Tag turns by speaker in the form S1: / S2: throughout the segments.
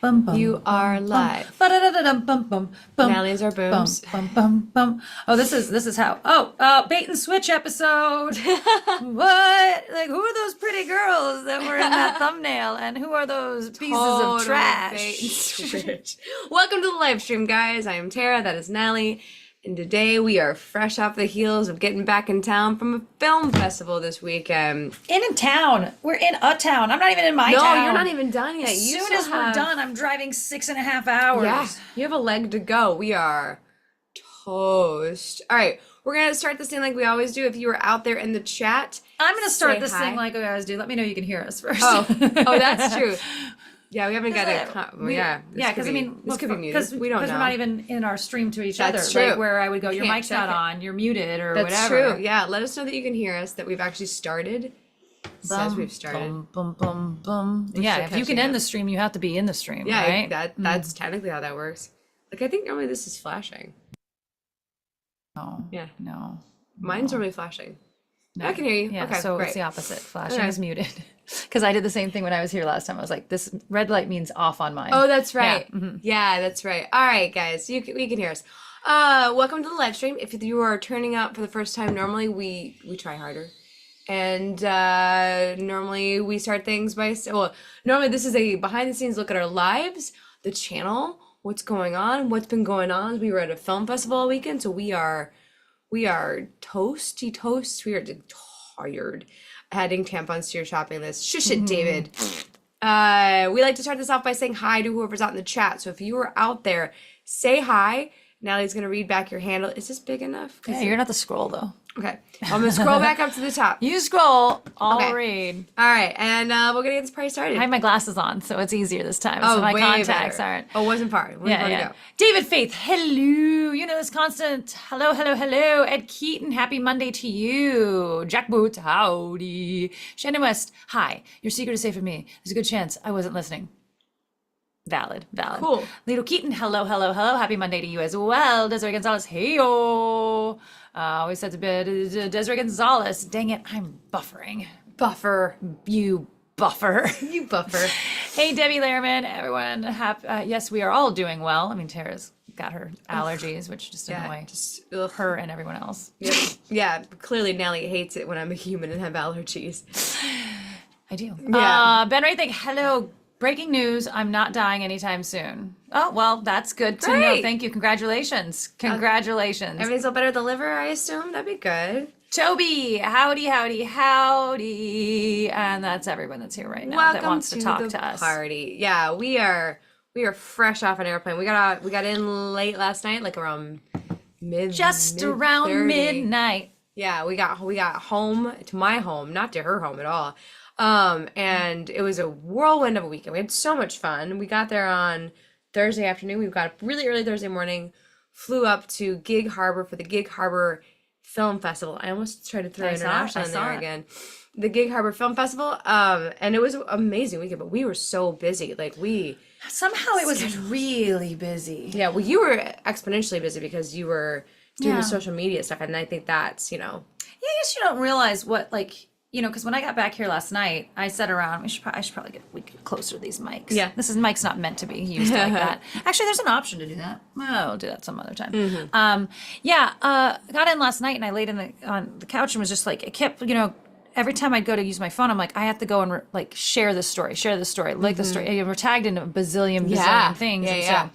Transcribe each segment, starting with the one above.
S1: Bum, bum,
S2: You are
S1: bum, bum.
S2: live.
S1: Ba-da-da-da-dum, bum, bum, bum,
S2: Natalie's our
S1: bum,
S2: booms.
S1: bum, bum, bum. Oh, this is how. Oh, bait and switch episode. What? Like, who are those pretty girls that were in that thumbnail, and who are those pieces of
S2: Total bait and
S1: trash?
S2: switch. Welcome to the live stream, guys. I am Tara. That is Natalie. And today we are fresh off the heels of getting back in town from a film festival this weekend.
S1: In a town. We're in a town. I'm not even in my
S2: No,
S1: town.
S2: you're not even done yet.
S1: As
S2: You
S1: soon
S2: still
S1: as we're
S2: have...
S1: done, I'm driving 6.5 hours.
S2: Yeah, you have a leg to go. We are toast. All right, we're going to start this thing like we always do. If you are out there in the chat,
S1: I'm gonna start
S2: say
S1: this
S2: hi.
S1: thing like we always do. Let me know you can hear us first.
S2: Oh, that's true. Yeah, we haven't got
S1: Yeah, because I mean,
S2: this could be muted.
S1: because
S2: We don't know.
S1: we're not even in our stream to each
S2: That's
S1: other.
S2: true.
S1: Like where I would go, your
S2: Can't
S1: mic's
S2: check
S1: not
S2: it.
S1: on, you're muted, or
S2: That's
S1: whatever.
S2: true. Yeah, let us know that you can hear us, that we've actually started. It says we've started.
S1: Boom, boom, boom, boom.
S2: We're
S1: Yeah,
S2: still
S1: if you can
S2: catching
S1: end
S2: up.
S1: the stream, you have to be in the stream,
S2: Yeah,
S1: right?
S2: that's technically how that works. Like, I think normally this is flashing.
S1: No,
S2: Yeah,
S1: no,
S2: mine's normally flashing.
S1: no.
S2: I can hear you.
S1: Yeah,
S2: Okay,
S1: so
S2: great.
S1: it's the opposite. Flashing
S2: Okay.
S1: is muted. Because I did the same thing when I was here last time. I was like, this red light means off on mine.
S2: Oh, that's right.
S1: Yeah,
S2: Yeah, that's right. All right, guys, we can hear us. Welcome to the live stream. If you are turning up for the first time, normally we try harder. And normally we start things by, well, normally this is a behind the scenes look at our lives, the channel, what's going on, what's been going on. We were at a film festival all weekend, so we are toasty toast. We are tired. Adding tampons to your shopping list. Shush it, David. We like to start this off by saying hi to whoever's out in the chat. So if you are out there, say hi. Natalie's gonna read back your handle. Is this big enough?
S1: Yeah, you're not the scroll though.
S2: Okay. I'm gonna scroll back up to the top.
S1: You scroll, I'll
S2: Okay.
S1: read.
S2: All right, and we're gonna get this party started.
S1: I have my glasses on, so it's easier this time.
S2: Oh,
S1: So my
S2: way
S1: contacts
S2: better.
S1: aren't.
S2: Oh, wasn't far. Wasn't
S1: Yeah,
S2: far to
S1: yeah.
S2: go.
S1: David Faith, hello. You know this constant. Hello, hello, hello. Ed Keaton, happy Monday to you. Jack Boots, howdy. Shannon West, hi. Your secret is safe with me. There's a good chance I wasn't listening. Valid, valid.
S2: Cool.
S1: Lito Keaton, hello, hello, hello. Happy Monday to you as well. Desiree Gonzalez, hey-o. Always said to bed, Desiree Gonzalez. Dang it, I'm buffering.
S2: Buffer.
S1: You buffer.
S2: You buffer.
S1: Hey, Debbie Lehrman, everyone. Yes, we are all doing well. I mean, Tara's got her allergies, which just
S2: Yeah,
S1: annoy
S2: just ugh.
S1: her and everyone else.
S2: Yep. Yeah, clearly Natalie hates it when I'm a human and have allergies.
S1: I do.
S2: Yeah.
S1: Ben Raythink, hello. Breaking news, I'm not dying anytime soon. Oh, well, that's good to know.
S2: Great.
S1: Thank you. Congratulations. Congratulations.
S2: Everything's all better with the liver, I assume? That'd be good.
S1: Toby, howdy, howdy, howdy. And that's everyone that's here right now that
S2: Welcome
S1: wants to talk
S2: the
S1: to us.
S2: party. Yeah, we are fresh off an airplane. We got in late last night, like around
S1: Just around
S2: mid-30.
S1: midnight.
S2: Yeah, we got home to my home, not to her home at all. And it was a whirlwind of a weekend. We had so much fun. We got there on Thursday afternoon. We got up really early Thursday morning, flew up to Gig Harbor for the Gig Harbor Film Festival. I almost tried to throw
S1: I saw it,
S2: international
S1: I
S2: in
S1: saw
S2: there
S1: it.
S2: again. The Gig Harbor Film Festival. And it was an amazing weekend, but we were so busy. Like
S1: Somehow it was really busy.
S2: yeah, well, you were exponentially busy because you were doing
S1: Yeah.
S2: the social media stuff. And I think that's,
S1: Yeah, I guess you don't realize what, like, because when I got back here last night, I sat around. I should probably get closer to these mics.
S2: Yeah.
S1: This mic's not meant to be used like that. Actually, there's an option to do that. Well, I'll do that some other time. Got in last night and I laid on the couch and was just like, it kept, every time I'd go to use my phone, I'm like, I have to go and share this story, like the story. And we're tagged in a bazillion
S2: Yeah.
S1: things.
S2: Yeah,
S1: and
S2: yeah.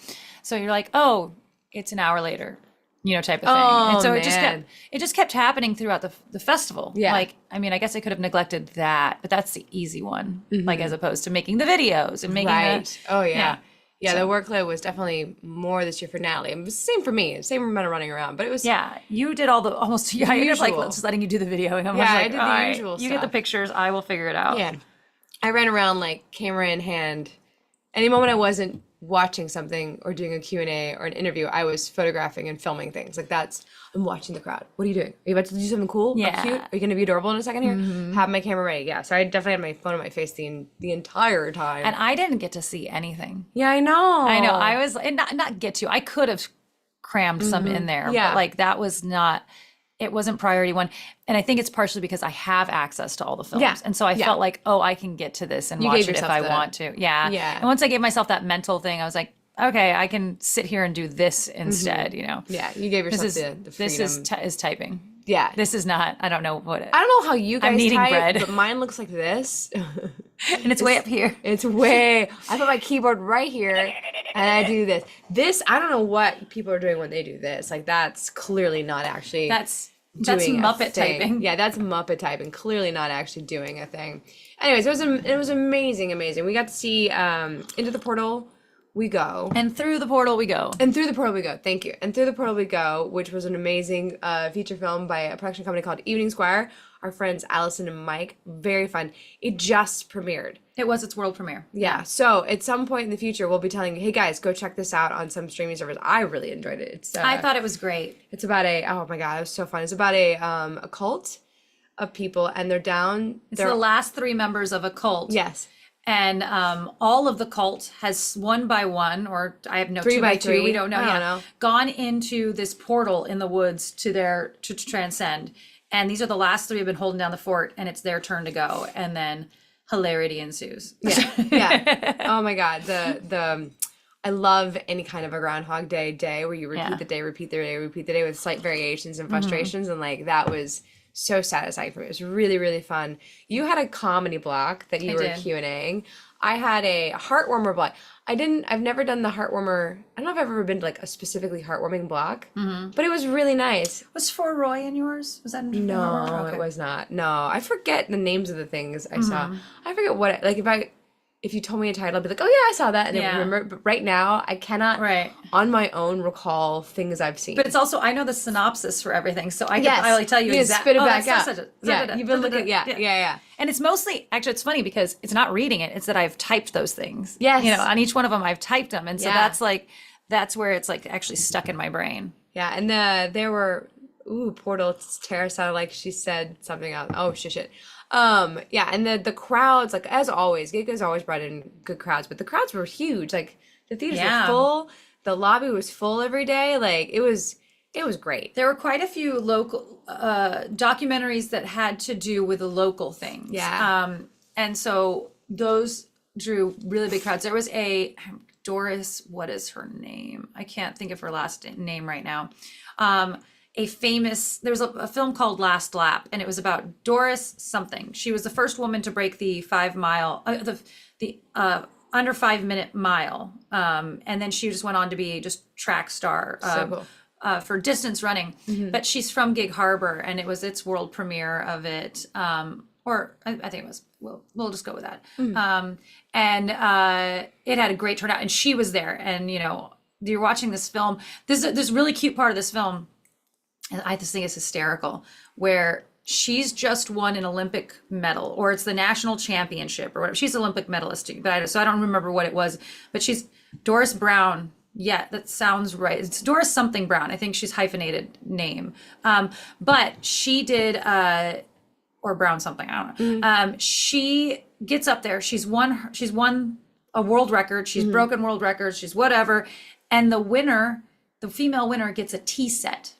S1: So you're like, oh, it's an hour later. Type of thing.
S2: Oh,
S1: And so
S2: man.
S1: it just kept happening throughout the festival.
S2: Yeah.
S1: Like, I mean, I guess I could have neglected that, but that's the easy one. Like, as opposed to making the videos and making
S2: right. Oh, yeah. Yeah,
S1: So-
S2: the workload was definitely more this year for Natalie. It was the same for me. Same amount of running around, but it was
S1: Yeah, you did all the almost. Yeah, I ended up
S2: usual.
S1: just letting you do the video. I'm
S2: Yeah,
S1: like,
S2: I did the
S1: all right,
S2: usual
S1: you get the
S2: stuff.
S1: pictures. I will figure it out.
S2: yeah. I ran around like camera in hand. Any moment I wasn't watching something or doing a Q&A or an interview, I was photographing and filming things. Like I'm watching the crowd. What are you doing? Are you about to do something cool?
S1: Yeah.
S2: Or cute? Are you going to be adorable in a second here? Have my camera ready. Yeah. So I definitely had my phone on my face the entire time.
S1: And I didn't get to see anything.
S2: yeah, I know.
S1: I know. I was and not get to. I could have crammed some in there,
S2: Yeah.
S1: but like that was not. it wasn't priority one. And I think it's partially because I have access to all the films.
S2: Yeah.
S1: And so I
S2: Yeah.
S1: felt like, oh, I can get to this and
S2: You
S1: watch
S2: gave
S1: it if
S2: yourself
S1: I
S2: the-
S1: want to. Yeah.
S2: Yeah.
S1: And once I gave myself that mental thing, I was like, okay, I can sit here and do this instead, you know.
S2: Yeah, you gave yourself
S1: This is
S2: the
S1: this
S2: freedom.
S1: is typing.
S2: Yeah.
S1: This is not, I don't know what it,
S2: I don't know how you guys
S1: kneading
S2: type,
S1: bread.
S2: but mine looks like this.
S1: and it's way up here.
S2: It's way. I put my keyboard right here, and I do this. This, I don't know what people are doing when they do this. Like, that's clearly not actually
S1: That's
S2: doing a
S1: Muppet
S2: thing.
S1: typing.
S2: Yeah, that's Muppet typing. Clearly not actually doing a thing. Anyways, it was amazing. We got to see Into the Portal we go.
S1: And through the portal we go.
S2: And Through the Portal We Go. Thank you. And Through the Portal We Go, which was an amazing feature film by a production company called Evening Squire. Our friends Allison and Mike. Very fun. It just premiered.
S1: It was its world premiere.
S2: Yeah. So at some point in the future, we'll be telling you, hey guys, go check this out on some streaming servers. I really enjoyed it. It's
S1: I thought it was great.
S2: it's about oh my God, it was so fun. It's about a cult of people, and they're down.
S1: It's the last 3 members of a cult.
S2: Yes.
S1: And all of the cult has one by one, or I have no
S2: 3
S1: 2
S2: by
S1: by 2,
S2: 3.
S1: we don't know
S2: I don't
S1: yet,
S2: know.
S1: gone into this portal in the woods to transcend. And these are the last 3 have been holding down the fort, and it's their turn to go. And then hilarity ensues.
S2: Yeah. Yeah. Oh my God. I love any kind of a Groundhog Day where you repeat the day, repeat the day, repeat the day with slight variations and frustrations. And like, that was so satisfying for me. It was really, really fun. You had a comedy block that you were
S1: did.
S2: Q&Ing. I had a heartwarmer block. I've never done the heartwarmer. I don't know if I've ever been to like a specifically heartwarming block, but it was really nice.
S1: Was For Roy in yours? Was that in
S2: No,
S1: Okay.
S2: it was not. No, I forget the names of the things I saw. I forget what, like if you told me a title, I'd be like, oh yeah, I saw that. And I would remember, but right now I cannot on my own recall things I've seen.
S1: But it's also, I know the synopsis for everything, so I can
S2: Yes.
S1: probably tell you
S2: You can
S1: exactly.
S2: spit it back out.
S1: Yeah,
S2: You've been looking, yeah.
S1: And it's mostly, actually, it's funny because it's not reading it, it's that I've typed those things.
S2: Yes.
S1: You know, on each one of them, I've typed them. And so
S2: Yeah.
S1: that's where it's like actually stuck in my brain.
S2: Yeah, and there were, Portal, Tara sounded like she said something else. Oh, shit. Yeah, and the crowds, like, as always, Giga's always brought in good crowds, but the crowds were huge. Like, the theaters were full, the lobby was full every day. Like, it was great.
S1: There were quite a few local documentaries that had to do with the local things.
S2: Yeah.
S1: And so those drew really big crowds. There was a Doris, what is her name? I can't think of her last name right now. There was a film called Last Lap, and it was about Doris something. She was the first woman to break the 5 mile, the under 5 minute mile. And then she just went on to be just track star.
S2: So cool.
S1: For distance running, but she's from Gig Harbor, and it was its world premiere of it. Or I think it was. We'll just go with that. And it had a great turnout, and she was there. And you know, you're watching this film. This really cute part of this film, and I just think it's hysterical, where she's just won an Olympic medal, or it's the national championship, or whatever. She's an Olympic medalist, but so I don't remember what it was. But she's Doris Brown. Yeah, that sounds right. It's Doris something Brown. I think she's hyphenated name. But she did, or Brown something, I don't know. She gets up there. She's won a world record. She's broken world records. She's whatever. And the female winner gets a tea set.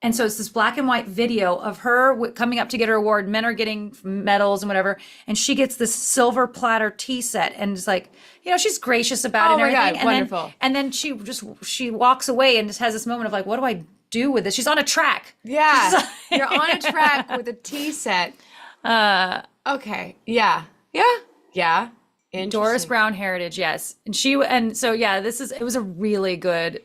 S1: And so it's this black and white video of her coming up to get her award. Men are getting medals and whatever. And she gets this silver platter tea set. And it's like, you know, she's gracious about it and everything.
S2: God, wonderful.
S1: And then she walks away and just has this moment of like, what do I do with this? She's on a track.
S2: Yeah.
S1: She's
S2: You're on a track with a tea set. Okay. Yeah.
S1: Doris Brown Heritage, yes. And so yeah, it was a really good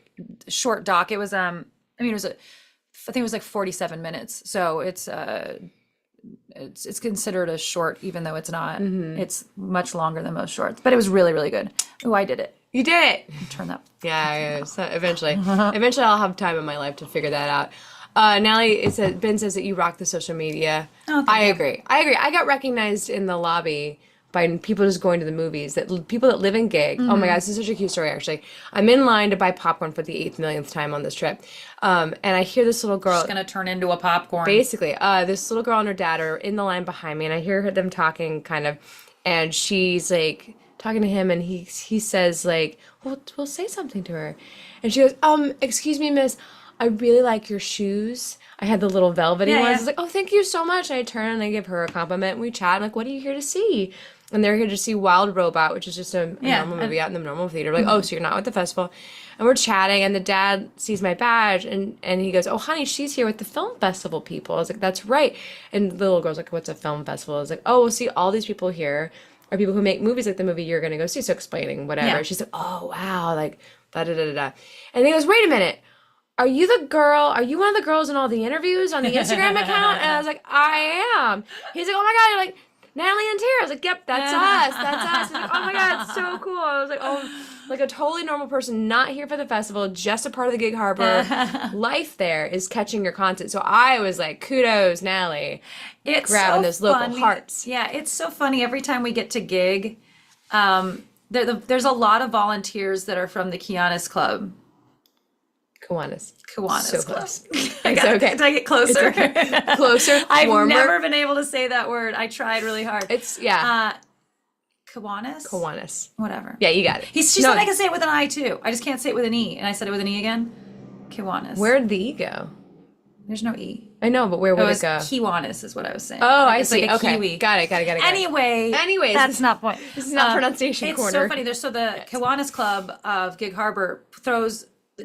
S1: short doc. It was I think it was like 47 minutes. So it's considered a short, even though it's not. It's much longer than most shorts, but it was really, really good. Oh, I did it.
S2: You did it.
S1: Turn that.
S2: Yeah. So eventually I'll have time in my life to figure that out. Natalie, Ben says that you rock the social media.
S1: Oh,
S2: I agree. I got recognized in the lobby by people just going to the movies, people that live in Gig. Oh my God, this is such a cute story, actually. I'm in line to buy popcorn for the 8th millionth time on this trip. And I hear this little girl.
S1: It's going to turn into a popcorn.
S2: Basically, this little girl and her dad are in the line behind me, and I hear them talking kind of, and she's like talking to him, and he says like, well, say something to her. And she goes, excuse me, miss, I really like your shoes. I had the little velvety
S1: Yeah,
S2: ones. I
S1: yeah.
S2: was like, oh, thank you so much. And I turn and I give her a compliment and we chat. I'm like, what are you here to see? And they're here to see Wild Robot, which is just a
S1: Yeah,
S2: normal
S1: and
S2: movie out in the normal theater. Like, oh, so you're not with the festival. And we're chatting and the dad sees my badge and he goes, oh, honey, she's here with the film festival people. I was like, that's right. And the little girl's like, what's a film festival? I was like, oh, we'll see all these people here are people who make movies like the movie you're going to go see. So explaining whatever.
S1: Yeah.
S2: She's like, oh, wow. Like, da da da da da. And he goes, wait a minute. Are you the girl? Are you one of the girls in all the interviews on the Instagram account? And I was like, I am. He's like, oh my God, you're like Natalie and Tara. I was like, yep, that's us. That's us. He's like, oh my God, it's so cool. I was like, oh, like a totally normal person, not here for the festival, just a part of the Gig Harbor. Life there is catching your content. So I was like, kudos, Natalie.
S1: It's
S2: Grabbing
S1: so
S2: those local
S1: funny.
S2: hearts.
S1: Yeah, it's so funny every time we get to gig. There's a lot of volunteers that are from the Kiwanis Club.
S2: Kiwanis.
S1: Kiwanis
S2: So
S1: Club.
S2: close.
S1: I
S2: It's
S1: got,
S2: okay.
S1: Did I get closer?
S2: Closer,
S1: I've
S2: warmer.
S1: never been able to say that word. I tried really hard.
S2: It's, yeah,
S1: Kiwanis?
S2: Kiwanis.
S1: Whatever.
S2: Yeah, you got it.
S1: She said I can say it with an I too. I just can't say it with an E. And I said it with an E again. Kiwanis.
S2: Where'd the E go?
S1: There's no E.
S2: I know, but where
S1: It
S2: would
S1: was
S2: it go?
S1: Kiwanis is what I was saying.
S2: Oh,
S1: Like,
S2: I
S1: it's
S2: see.
S1: like a
S2: Okay.
S1: Kiwi.
S2: Got it.
S1: Anyways, that's not point.
S2: This is not pronunciation
S1: it's
S2: corner.
S1: so funny. There's the Kiwanis Club of Gig Harbor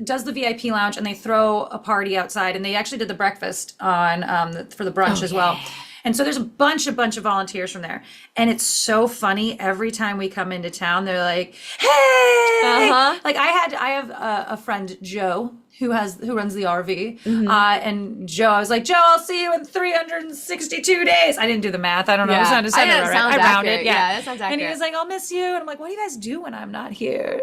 S1: does the VIP lounge and they throw a party outside and they actually did the breakfast on for the brunch as well. And so there's a bunch of volunteers from there. And it's so funny every time we come into town, they're like, hey, like I have a friend, Joe, who runs the RV. And Joe, I was like, Joe, I'll see you in 362 days. I didn't do the math. I don't know.
S2: Yeah.
S1: I just said
S2: I know,
S1: it
S2: it
S1: right.
S2: sounds
S1: I rounded.
S2: accurate.
S1: Yeah.
S2: Yeah, that sounds
S1: And he
S2: accurate.
S1: was like, I'll miss you. And I'm like, what do you guys do when I'm not here?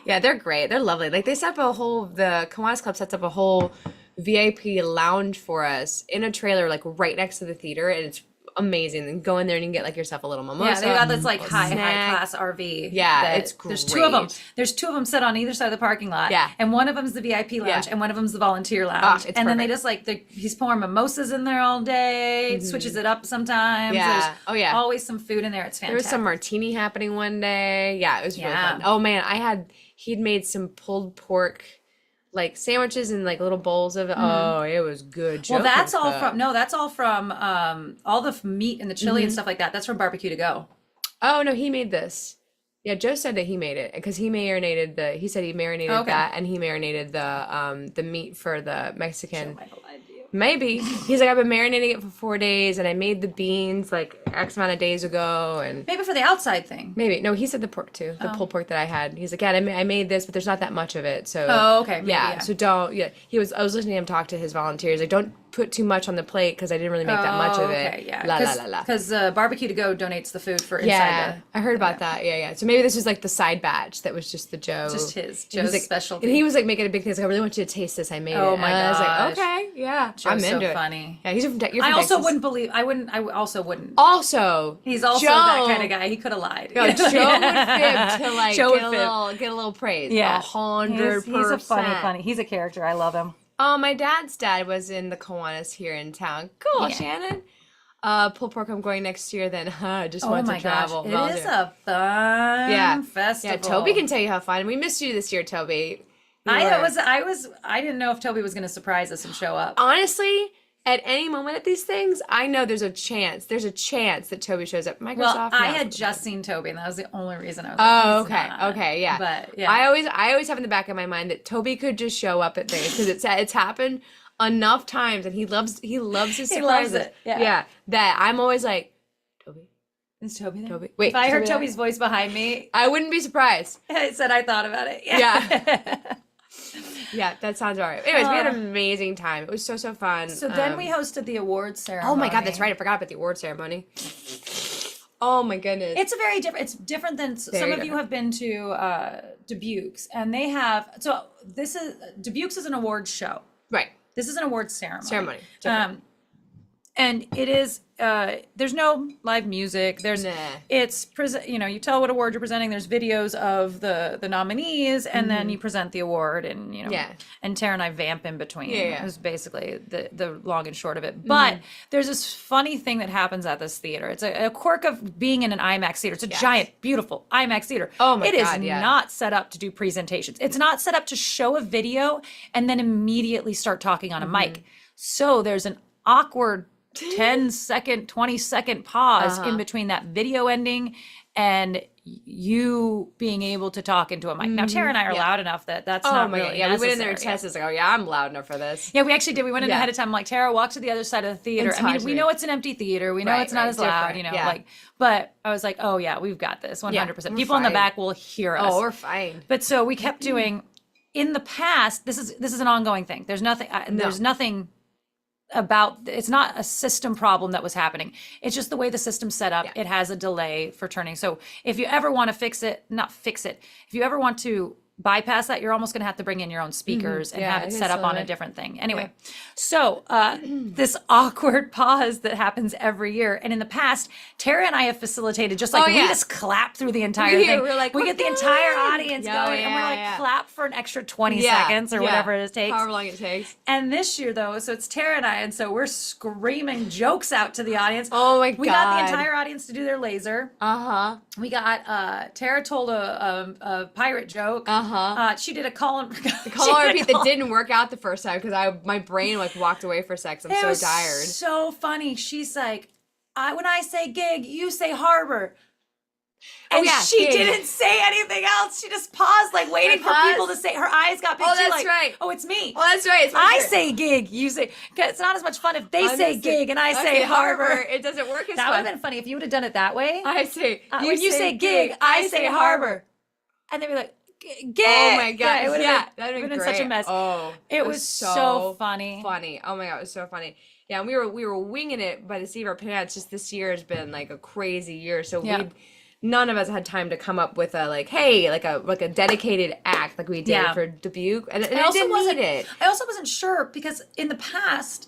S2: Yeah, they're great. They're lovely. Like they set up the Kiwanis Club sets up a whole VIP lounge for us in a trailer, like right next to the theater, and it's amazing. And go in there and you can get like yourself a little mimosa.
S1: Yeah, they got this like high
S2: snack.
S1: class RV.
S2: Yeah,
S1: that-
S2: it's
S1: There's two of them.
S2: great.
S1: There's two of them set on either side of the parking lot.
S2: Yeah.
S1: And one of them's the VIP lounge,
S2: Yeah.
S1: and one of them's the volunteer lounge.
S2: Ah, it's
S1: and then they
S2: perfect.
S1: just like he's pouring mimosas in there all day. Switches it up sometimes.
S2: Yeah.
S1: There's
S2: Oh, yeah.
S1: always some food in there. It's
S2: There was
S1: fantastic.
S2: some martini happening one day. Yeah, it was really
S1: Yeah.
S2: fun. Oh man, he'd made some pulled pork like sandwiches and like little bowls of it. Oh, it was good.
S1: Well,
S2: Joe
S1: that's
S2: can
S1: all
S2: cook.
S1: from that's all from all the meat and the chili and stuff like that. That's from Barbecue to Go.
S2: Oh no, he made this. Yeah, Joe said that he made it because he marinated he said he marinated
S1: Okay.
S2: that and he marinated the meat for the Mexican.
S1: Michael lied to you.
S2: Maybe. He's like, I've been marinating it for 4 days and I made the beans like X amount of days ago and
S1: Maybe for the outside thing.
S2: maybe. No, he said the pork too. The pulled pork that I had. He's like, yeah, I made this, but there's not that much of it. So
S1: Oh, okay. Maybe,
S2: yeah,
S1: yeah.
S2: so don't. Yeah, I was listening to him talk to his volunteers. Like, don't put too much on the plate because I didn't really make that much of it.
S1: Okay, yeah.
S2: La la la la.
S1: Because Barbecue to Go donates the food for inside
S2: Yeah, I heard about that. Yeah, yeah. So maybe this was like the side batch that was just the Joe.
S1: Just his-
S2: And he was,
S1: Joe's specialty.
S2: And he was like making a big thing. He's like, I really want you to taste this. I made
S1: Oh
S2: it.
S1: my
S2: and I was like,
S1: gosh.
S2: okay, yeah,
S1: Joe's
S2: I'm
S1: so
S2: into it.
S1: funny.
S2: Yeah, you're from
S1: I also
S2: Texas.
S1: wouldn't believe. I also wouldn't.
S2: Also,
S1: He's also
S2: Joe,
S1: that kind of guy. He could have lied.
S2: No, Joe would fib to like
S1: Joe would
S2: get a little praise.
S1: Yeah,
S2: 100%.
S1: He's a funny. He's a character. I love him.
S2: Oh, my dad's dad was in the Kiwanis here in town. Cool,
S1: Yeah.
S2: Shannon. Pulled pork. I'm going next year. Then, just
S1: Oh
S2: want
S1: my
S2: to travel.
S1: gosh, it is a fun festival.
S2: Yeah, Toby can tell you how fun. We missed you this year, Toby.
S1: I didn't know if Toby was going to surprise us and show up.
S2: Honestly, at any moment at these things, I know there's a chance. There's a chance that Toby shows up. Microsoft.
S1: Well, I
S2: no.
S1: had just seen Toby, and that was the only reason I was.
S2: Oh,
S1: like, he's not.
S2: okay, yeah.
S1: But yeah,
S2: I always have in the back of my mind that Toby could just show up at things because it's happened enough times, and he loves his
S1: He loves
S2: surprises.
S1: it, yeah.
S2: That I'm always like, Toby.
S1: is Toby there?
S2: Toby. Wait,
S1: if I heard
S2: Toby there?
S1: Toby's voice behind me,
S2: I wouldn't be surprised.
S1: I said I thought about it.
S2: Yeah. Yeah, that sounds all right. Anyways, we had an amazing time. It was so fun.
S1: So then we hosted the awards ceremony.
S2: Oh my God, that's right. I forgot about the award ceremony. Oh my goodness.
S1: It's a very different. It's different than some of you have been to Dubuque's, and they have. So Dubuque's is an awards show.
S2: right.
S1: This is an awards ceremony.
S2: Ceremony. Different.
S1: And it is there's no live music. There's
S2: Nah.
S1: it's you know, you tell what award you're presenting. There's videos of the nominees, and then you present the award, and you know,
S2: Yeah.
S1: and Tara and I vamp in between.
S2: Yeah.
S1: It was basically the long and short of it. But there's this funny thing that happens at this theater. It's a quirk of being in an IMAX theater. It's a giant, beautiful IMAX theater.
S2: Oh my
S1: It is
S2: God, yeah.
S1: not set up to do presentations. It's not set up to show a video and then immediately start talking on a mic. So there's an awkward 10-second, 20-second pause in between that video ending and you being able to talk into a mic. Now, Tara and I are loud enough that that's not
S2: my
S1: really
S2: God. Yeah, we went in there and
S1: necessary.
S2: tested. Like, oh yeah, I'm loud enough for this.
S1: Yeah, we actually did. We went in ahead of time. Like, Tara, walk to the other side of the theater.
S2: And
S1: I mean,
S2: talk to
S1: we
S2: me.
S1: know it's an empty theater. We know
S2: Right,
S1: it's not
S2: right,
S1: as loud,
S2: different,
S1: you know,
S2: yeah.
S1: like, but I was like, oh yeah, we've got this 100%.
S2: we're
S1: People in the
S2: fine.
S1: back will hear us.
S2: Oh, we're fine.
S1: But so we kept doing, in the past, this is an ongoing thing. There's nothing about, it's not a system problem that was happening. It's just the way the system's set up. It has a delay for turning. So if you ever want to if you ever want to bypass that, you're almost going to have to bring in your own speakers and
S2: Yeah,
S1: have
S2: I
S1: it
S2: think
S1: set up
S2: so,
S1: on
S2: yeah.
S1: a different thing. Anyway, so this awkward pause that happens every year. And in the past, Tara and I have facilitated just like
S2: Oh, yeah.
S1: we just clap through the entire
S2: Yeah,
S1: thing.
S2: we're like,
S1: we
S2: "We're
S1: get the entire
S2: done."
S1: audience
S2: Yeah,
S1: going and we're like
S2: yeah.
S1: clap for an extra 20 seconds or whatever it takes.
S2: However long it takes.
S1: And this year, though, so it's Tara and I, and so we're screaming jokes out to the audience.
S2: Oh my
S1: We got
S2: God.
S1: the entire audience to do their laser.
S2: Uh-huh.
S1: We got Tara told a pirate joke. She did a call and
S2: Call and repeat that didn't work out the first time because my brain like walked away for a sec. 'Cause I'm
S1: It
S2: so
S1: was
S2: tired.
S1: so funny. She's like, when I say gig, you say harbor. And
S2: yeah,
S1: she
S2: gig.
S1: didn't say anything else. She just paused, like waiting for people to say. Her eyes got big
S2: Oh,
S1: too.
S2: that's
S1: Like,
S2: right.
S1: oh, it's me.
S2: Oh, that's right. It's my
S1: I
S2: turn.
S1: say gig, you say. 'Cause it's not as much fun if they say
S2: Honestly,
S1: gig and I
S2: okay,
S1: say harbor.
S2: It doesn't work as
S1: That would
S2: fun.
S1: have been funny if you would have done it that way.
S2: I say
S1: When you say gig, I say harbor. And they'd be like, gig.
S2: Oh my God.
S1: Yeah, it would have
S2: that'd
S1: been
S2: been
S1: such a
S2: great.
S1: mess.
S2: Oh,
S1: It was so funny.
S2: Funny. Oh my God, it was so funny. Yeah, and we were winging it by the seat of our pants. Just this year has been like a crazy year. So
S1: Yeah.
S2: none of us had time to come up with a like a dedicated act like we did
S1: Yeah.
S2: for Dubuque, and
S1: I
S2: I
S1: also
S2: didn't
S1: wasn't.
S2: need it.
S1: I also wasn't sure because in the past,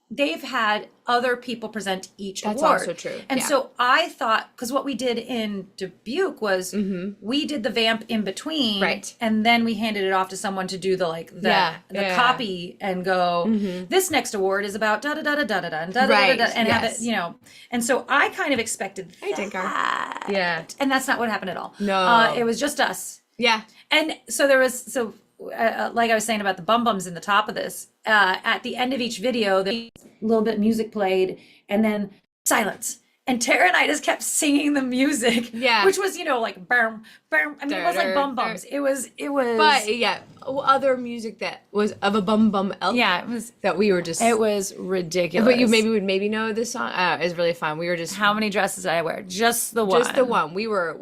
S1: they've had other people present each
S2: That's
S1: award.
S2: also true,
S1: And
S2: yeah.
S1: so I thought, because what we did in Dubuque was we did the vamp in between,
S2: Right.
S1: and then we handed it off to someone to do the
S2: Yeah.
S1: copy and go. This next award is about da da da da da da da and da da da
S2: Right,
S1: da and have
S2: yes.
S1: it, you know. And so I kind of expected
S2: Tinker.
S1: that.
S2: Yeah.
S1: And that's not what happened at all.
S2: No.
S1: It was just us.
S2: Yeah.
S1: And so there was, like I was saying about the bum bums in the top of this, at the end of each video, the little bit of music played and then silence. And Tara and I just kept singing the music,
S2: Yeah.
S1: which was, you know, like, bam, bam. I mean, it wasn't like bum bums. It was,
S2: But yeah, other music that was of a bum ilk.
S1: yeah,
S2: That we were just.
S1: it was ridiculous.
S2: But you would maybe know this song. It's really fun. We were just
S1: How many dresses did I wear? Just the one.
S2: just the one. We were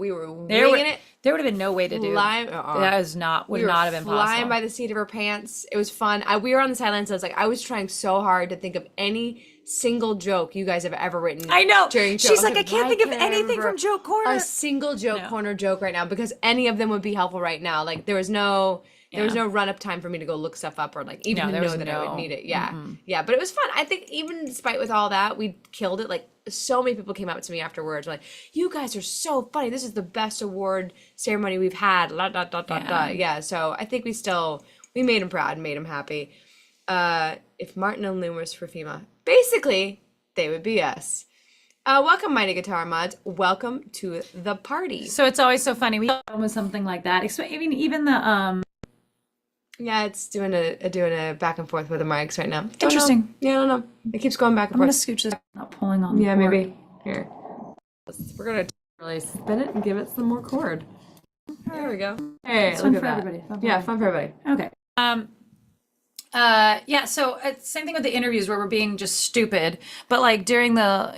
S1: There
S2: winging it.
S1: There would have been no way to do.
S2: Flying-
S1: That is not, would
S2: We were
S1: not have been
S2: flying
S1: possible.
S2: by the seat of our pants. It was fun. We were on the sidelines. I was trying so hard to think of any single joke you guys have ever written.
S1: I know.
S2: During
S1: She's
S2: shows.
S1: like, I can't think of
S2: can't
S1: anything
S2: remember
S1: from Joke Corner.
S2: A single joke
S1: No.
S2: corner joke right now because any of them would be helpful right now. Like there was no run up time for me to go look stuff up or like even
S1: No,
S2: to
S1: there
S2: know
S1: was
S2: that I
S1: no-
S2: would need it. Yeah. Yeah. But it was fun. I think even despite with all that, we killed it. Like so many people came up to me afterwards like, you guys are so funny. This is the best award ceremony we've had. La, da, da, da, da. Yeah. So I think we made him proud and made him happy. If Martin and Loom was for FEMA, basically they would be us. Welcome, Mighty Guitar Mods. Welcome to the party.
S1: So it's always so funny. We with something like that. Even the
S2: Yeah, it's doing a back and forth with the mics right now. Don't know.
S1: Interesting.
S2: Yeah, I don't know. It keeps going back and
S1: I'm gonna
S2: forth.
S1: scooch this. Not pulling on.
S2: Yeah,
S1: the cord.
S2: maybe. Here. We're gonna really spin it and give it some more cord. There we go. Hey,
S1: It's
S2: look
S1: fun
S2: at
S1: for
S2: that.
S1: everybody. Fun for
S2: Yeah,
S1: everybody.
S2: fun for everybody.
S1: Okay. Yeah. So same thing with the interviews where we're being just stupid, but like during the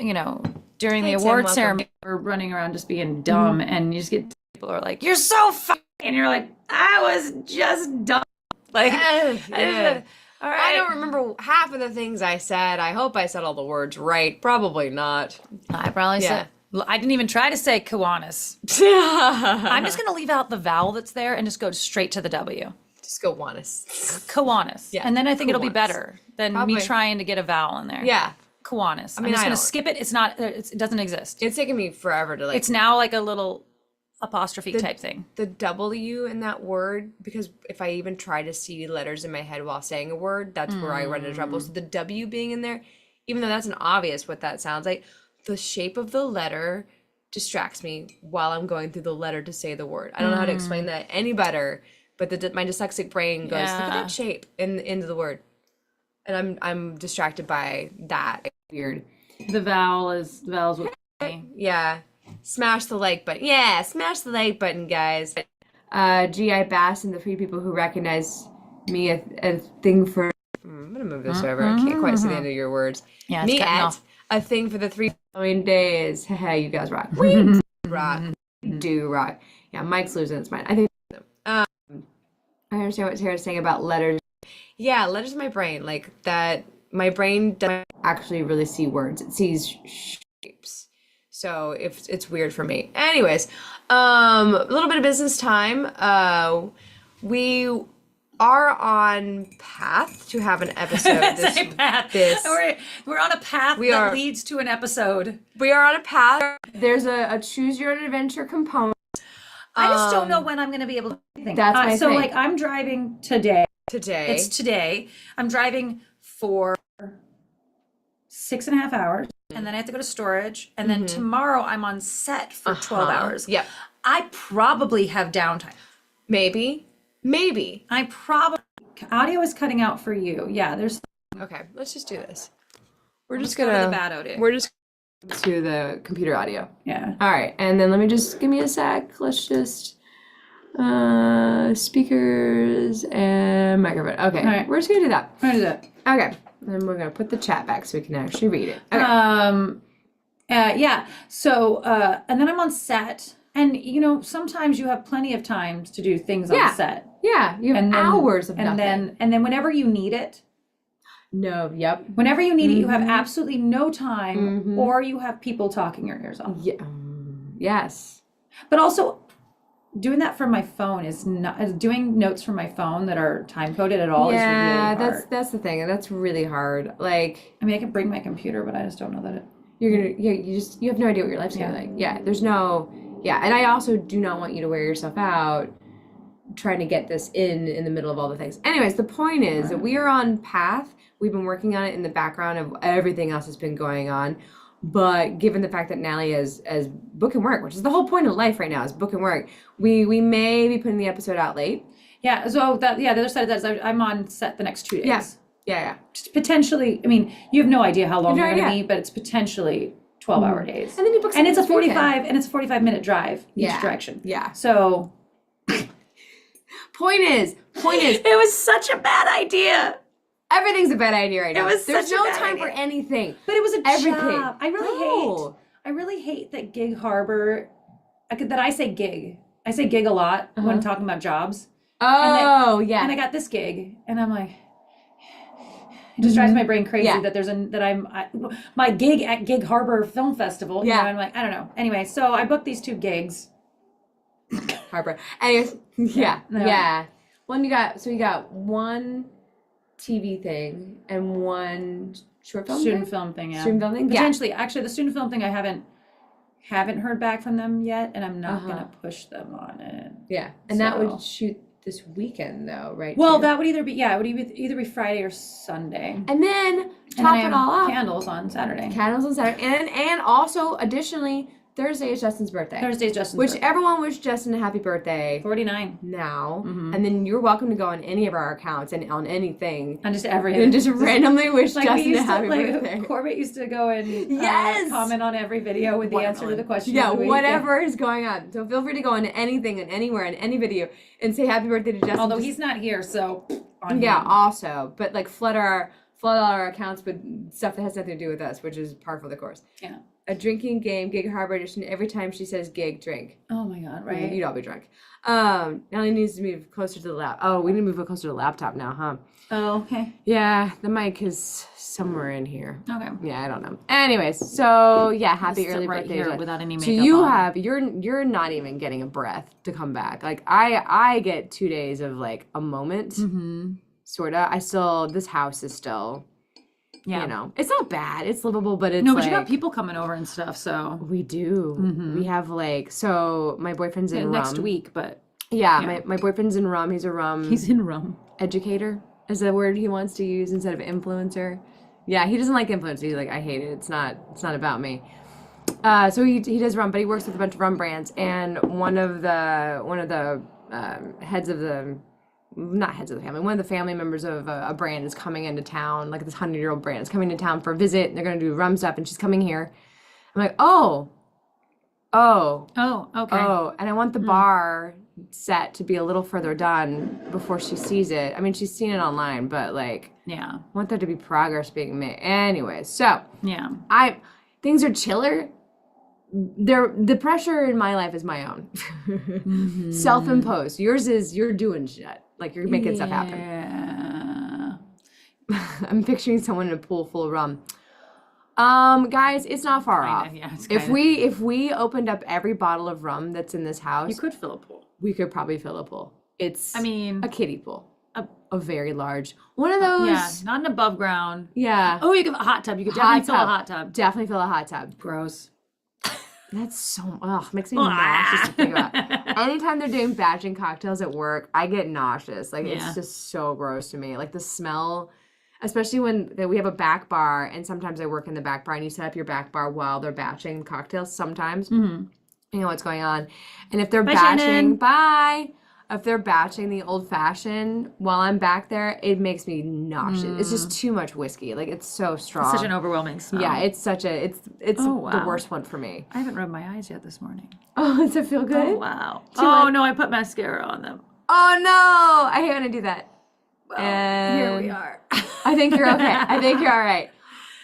S1: during the
S2: Hey, Tim,
S1: award
S2: welcome.
S1: ceremony, we're running around just being dumb, and you just get people are like, "You're so funny," and you're like, "I was just dumb." Like,
S2: Yeah.
S1: all right.
S2: I don't remember half of the things I said. I hope I said all the words right. Probably not.
S1: I probably
S2: Yeah.
S1: said. I didn't even try to say Kiwanis. I'm just gonna leave out the vowel that's there and just go straight to the W.
S2: Just go Juanis.
S1: Kiwanis.
S2: Yeah,
S1: And then I think it'll be
S2: Kiwanis.
S1: better than
S2: Probably.
S1: me trying to get a vowel in there.
S2: Yeah.
S1: Kiwanis. I'm
S2: mean,
S1: just
S2: I
S1: going to
S2: don't-
S1: skip it. It's not, it doesn't exist.
S2: It's taken me forever to like
S1: It's now like a little apostrophe type thing.
S2: the W in that word, because if I even try to see letters in my head while saying a word, that's where I run into trouble. So the W being in there, even though that's an obvious what that sounds like, the shape of the letter distracts me while I'm going through the letter to say the word. I don't know how to explain that any better, but my dyslexic brain goes, look at
S1: Yeah.
S2: that shape into the word. And I'm distracted by that. Weird.
S1: The vowels with me.
S2: Yeah. Smash the like button. Yeah, smash the like button, guys. G.I. Bass and the Free People Who Recognize Me a thing for... I'm going to move this over. I can't quite see the end of your words.
S1: Yeah, it's
S2: Me
S1: cutting
S2: at
S1: off.
S2: a thing for the 3 following days. Hey, you guys rock. We rock. Do rock. Yeah, Mike's losing his mind. I think... I understand what Tara's saying about letters. Yeah, letters in my brain. Like that... My brain doesn't actually really see words. It sees shapes. So if it's weird for me. Anyways, a little bit of business time. We are on path to have an episode
S1: Say path. We're on a path that leads to an episode.
S2: We are on a path. There's a choose your own adventure component.
S1: I just don't know when I'm going to be able to think.
S2: That's my
S1: so
S2: thing.
S1: like I'm driving today.
S2: Today.
S1: It's today. I'm driving for 6.5 hours, and then I have to go to storage, and then tomorrow I'm on set for 12 hours.
S2: Yep.
S1: I probably have downtime.
S2: Maybe.
S1: Audio is cutting out for you. Yeah, there's.
S2: Okay, let's just do this. We're
S1: Let's
S2: just
S1: go to
S2: gonna.
S1: the bad audio.
S2: We're just to the computer audio.
S1: Yeah.
S2: All right, and then let me just give me a sec. Let's just speakers and microphone. Okay,
S1: right.
S2: we're just gonna do that.
S1: How do that?
S2: Okay, then we're gonna put the chat back so we can actually read it. Okay.
S1: Yeah. So, and then I'm on set, and sometimes you have plenty of times to do things on set.
S2: Yeah, you have
S1: And then,
S2: hours of
S1: and
S2: nothing.
S1: then whenever you need it, whenever you need it, you have absolutely no time, or you have people talking your ears off.
S2: Yeah. Yes.
S1: But also, doing that from my phone is not doing notes from my phone that are time coded at all. Is really hard.
S2: that's the thing, and that's really hard. Like,
S1: I mean, I can bring my computer, but I just don't know that it.
S2: you have no idea what your life's gonna be like. Yeah, there's no. Yeah, and I also do not want you to wear yourself out trying to get this in the middle of all the things. Anyways, the point is that we are on path. We've been working on it in the background of everything else that's been going on. But given the fact that Natalie is book and work, which is the whole point of life right now, is book and work, we may be putting the episode out late.
S1: Yeah. So the other side of that is I'm on set the next 2 days.
S2: Yeah.
S1: Just potentially. I mean, you have no idea how long
S2: You have
S1: you're
S2: no
S1: going to
S2: idea.
S1: be, but it's potentially 12-hour days.
S2: And then you book
S1: and it's a
S2: something this weekend.
S1: 45-minute drive each direction.
S2: Yeah.
S1: So
S2: Point is,
S1: it was such a bad idea.
S2: everything's a bad idea right now.
S1: was
S2: There's
S1: such a
S2: no
S1: bad
S2: time
S1: idea.
S2: for anything.
S1: But it was a
S2: Everything.
S1: job. I really hate that Gig Harbor. That I say gig. I say gig a lot when talking about jobs.
S2: Oh, yeah.
S1: And I got this gig, and I'm like, it just drives my brain crazy
S2: Yeah.
S1: that my gig at Gig Harbor Film Festival.
S2: Yeah.
S1: I'm like, I don't know. Anyway, so I booked these 2 gigs.
S2: Harbor. Anyways, yeah.
S1: No.
S2: Well, you got one TV thing and one short film
S1: Student
S2: thing?
S1: film thing, yeah.
S2: Student film thing? Yeah.
S1: Potentially. Actually, the student film thing, I haven't heard back from them yet, and I'm not going to push them on it.
S2: Yeah. And that
S1: So-
S2: would shoot this weekend, though, right?
S1: Well,
S2: too?
S1: that would either be Friday or Sunday.
S2: And then
S1: And
S2: top
S1: then I
S2: it
S1: have
S2: all up.
S1: candles on Saturday.
S2: Candles on Saturday. And also, additionally, Thursday is Justin's birthday.
S1: Thursday's Justin's
S2: Which
S1: birthday.
S2: everyone wish Justin a happy birthday
S1: 49.
S2: now.
S1: Mhm.
S2: And then you're welcome to go on any of our accounts and on anything.
S1: And just everything.
S2: And just randomly wish
S1: like we
S2: Justin a
S1: used
S2: happy
S1: to,
S2: birthday.
S1: Corbett used to go and
S2: Yes!
S1: comment on every video with the answer to the question.
S2: Yeah,
S1: of the week.
S2: whatever is going on. So feel free to go on anything and anywhere in any video and say happy birthday to Justin.
S1: Although
S2: Just-
S1: he's not here, so on
S2: yeah,
S1: him.
S2: also, but like flood our accounts with stuff that has nothing to do with us, which is par for the course.
S1: Yeah.
S2: a drinking game, Gig Harbor edition. Every time she says gig, drink.
S1: Oh my God, right?
S2: You'd all be drunk. Natalie needs to move closer to the lap. Oh, we need to move closer to the laptop now, huh?
S1: Oh, okay.
S2: Yeah, the mic is somewhere in here.
S1: Okay.
S2: Yeah, I don't know. Anyways, so yeah, happy
S1: Sit
S2: early
S1: right
S2: birthday.
S1: here
S2: Jen.
S1: without any
S2: So
S1: makeup
S2: you
S1: on.
S2: have you're not even getting a breath to come back. Like I get 2 days of like a moment, sorta. This house is still,
S1: Yeah.
S2: you know, it's not bad. It's livable, but it's
S1: No, but
S2: like,
S1: you got people coming over and stuff, so
S2: we do. We have like, so my boyfriend's in
S1: next
S2: rum.
S1: week, but
S2: Yeah, my boyfriend's in rum. He's a rum
S1: he's in rum.
S2: educator is the word he wants to use instead of influencer. Yeah, he doesn't like influencer. He's like, I hate it. It's not about me. So he does rum, but he works with a bunch of rum brands, and one of the heads of the, not heads of the family, one of the family members of a brand is coming into town, like this 100-year-old brand is coming to town for a visit, and they're gonna do rum stuff, and she's coming here. I'm like, oh,
S1: Okay.
S2: and I want the bar set to be a little further done before she sees it. I mean, she's seen it online, but like,
S1: Yeah.
S2: I want there to be progress being made. Anyways, so
S1: Yeah.
S2: things are chiller. The pressure in my life is my own. Self-imposed. Yours is you're doing shit. Like you're making stuff happen.
S1: Yeah.
S2: I'm picturing someone in a pool full of rum. Guys, it's not far off.
S1: Yeah, it's
S2: If
S1: kinda-
S2: if we opened up every bottle of rum that's in this house,
S1: You could fill a pool.
S2: we could probably fill a pool. It's
S1: I mean,
S2: a kiddie pool.
S1: a-
S2: A very large. One of those.
S1: yeah, not an above ground.
S2: Yeah.
S1: Oh, you could a hot tub. You could definitely fill a hot tub.
S2: Definitely fill a hot tub.
S1: Gross.
S2: That's so, makes me nauseous to think about. Anytime they're doing batching cocktails at work, I get nauseous. Like,
S1: Yeah.
S2: it's just so gross to me. Like, the smell, especially when we have a back bar, and sometimes I work in the back bar, and you set up your back bar while they're batching cocktails sometimes. You know what's going on. And if they're
S1: Bye,
S2: batching,
S1: Shannon.
S2: if they're batching the old fashioned while I'm back there, it makes me nauseous. It's just too much whiskey. Like, it's so strong.
S1: Such an overwhelming smell.
S2: Yeah, it's
S1: Oh,
S2: the
S1: wow.
S2: worst one for me.
S1: I haven't rubbed my eyes yet this morning.
S2: Oh, does it feel good?
S1: Oh, wow.
S2: Do you
S1: Oh,
S2: want-
S1: no, I put mascara on them.
S2: Oh no! I hate when I do that.
S1: Well,
S2: And
S1: here we are.
S2: I think you're okay. I think you're all right.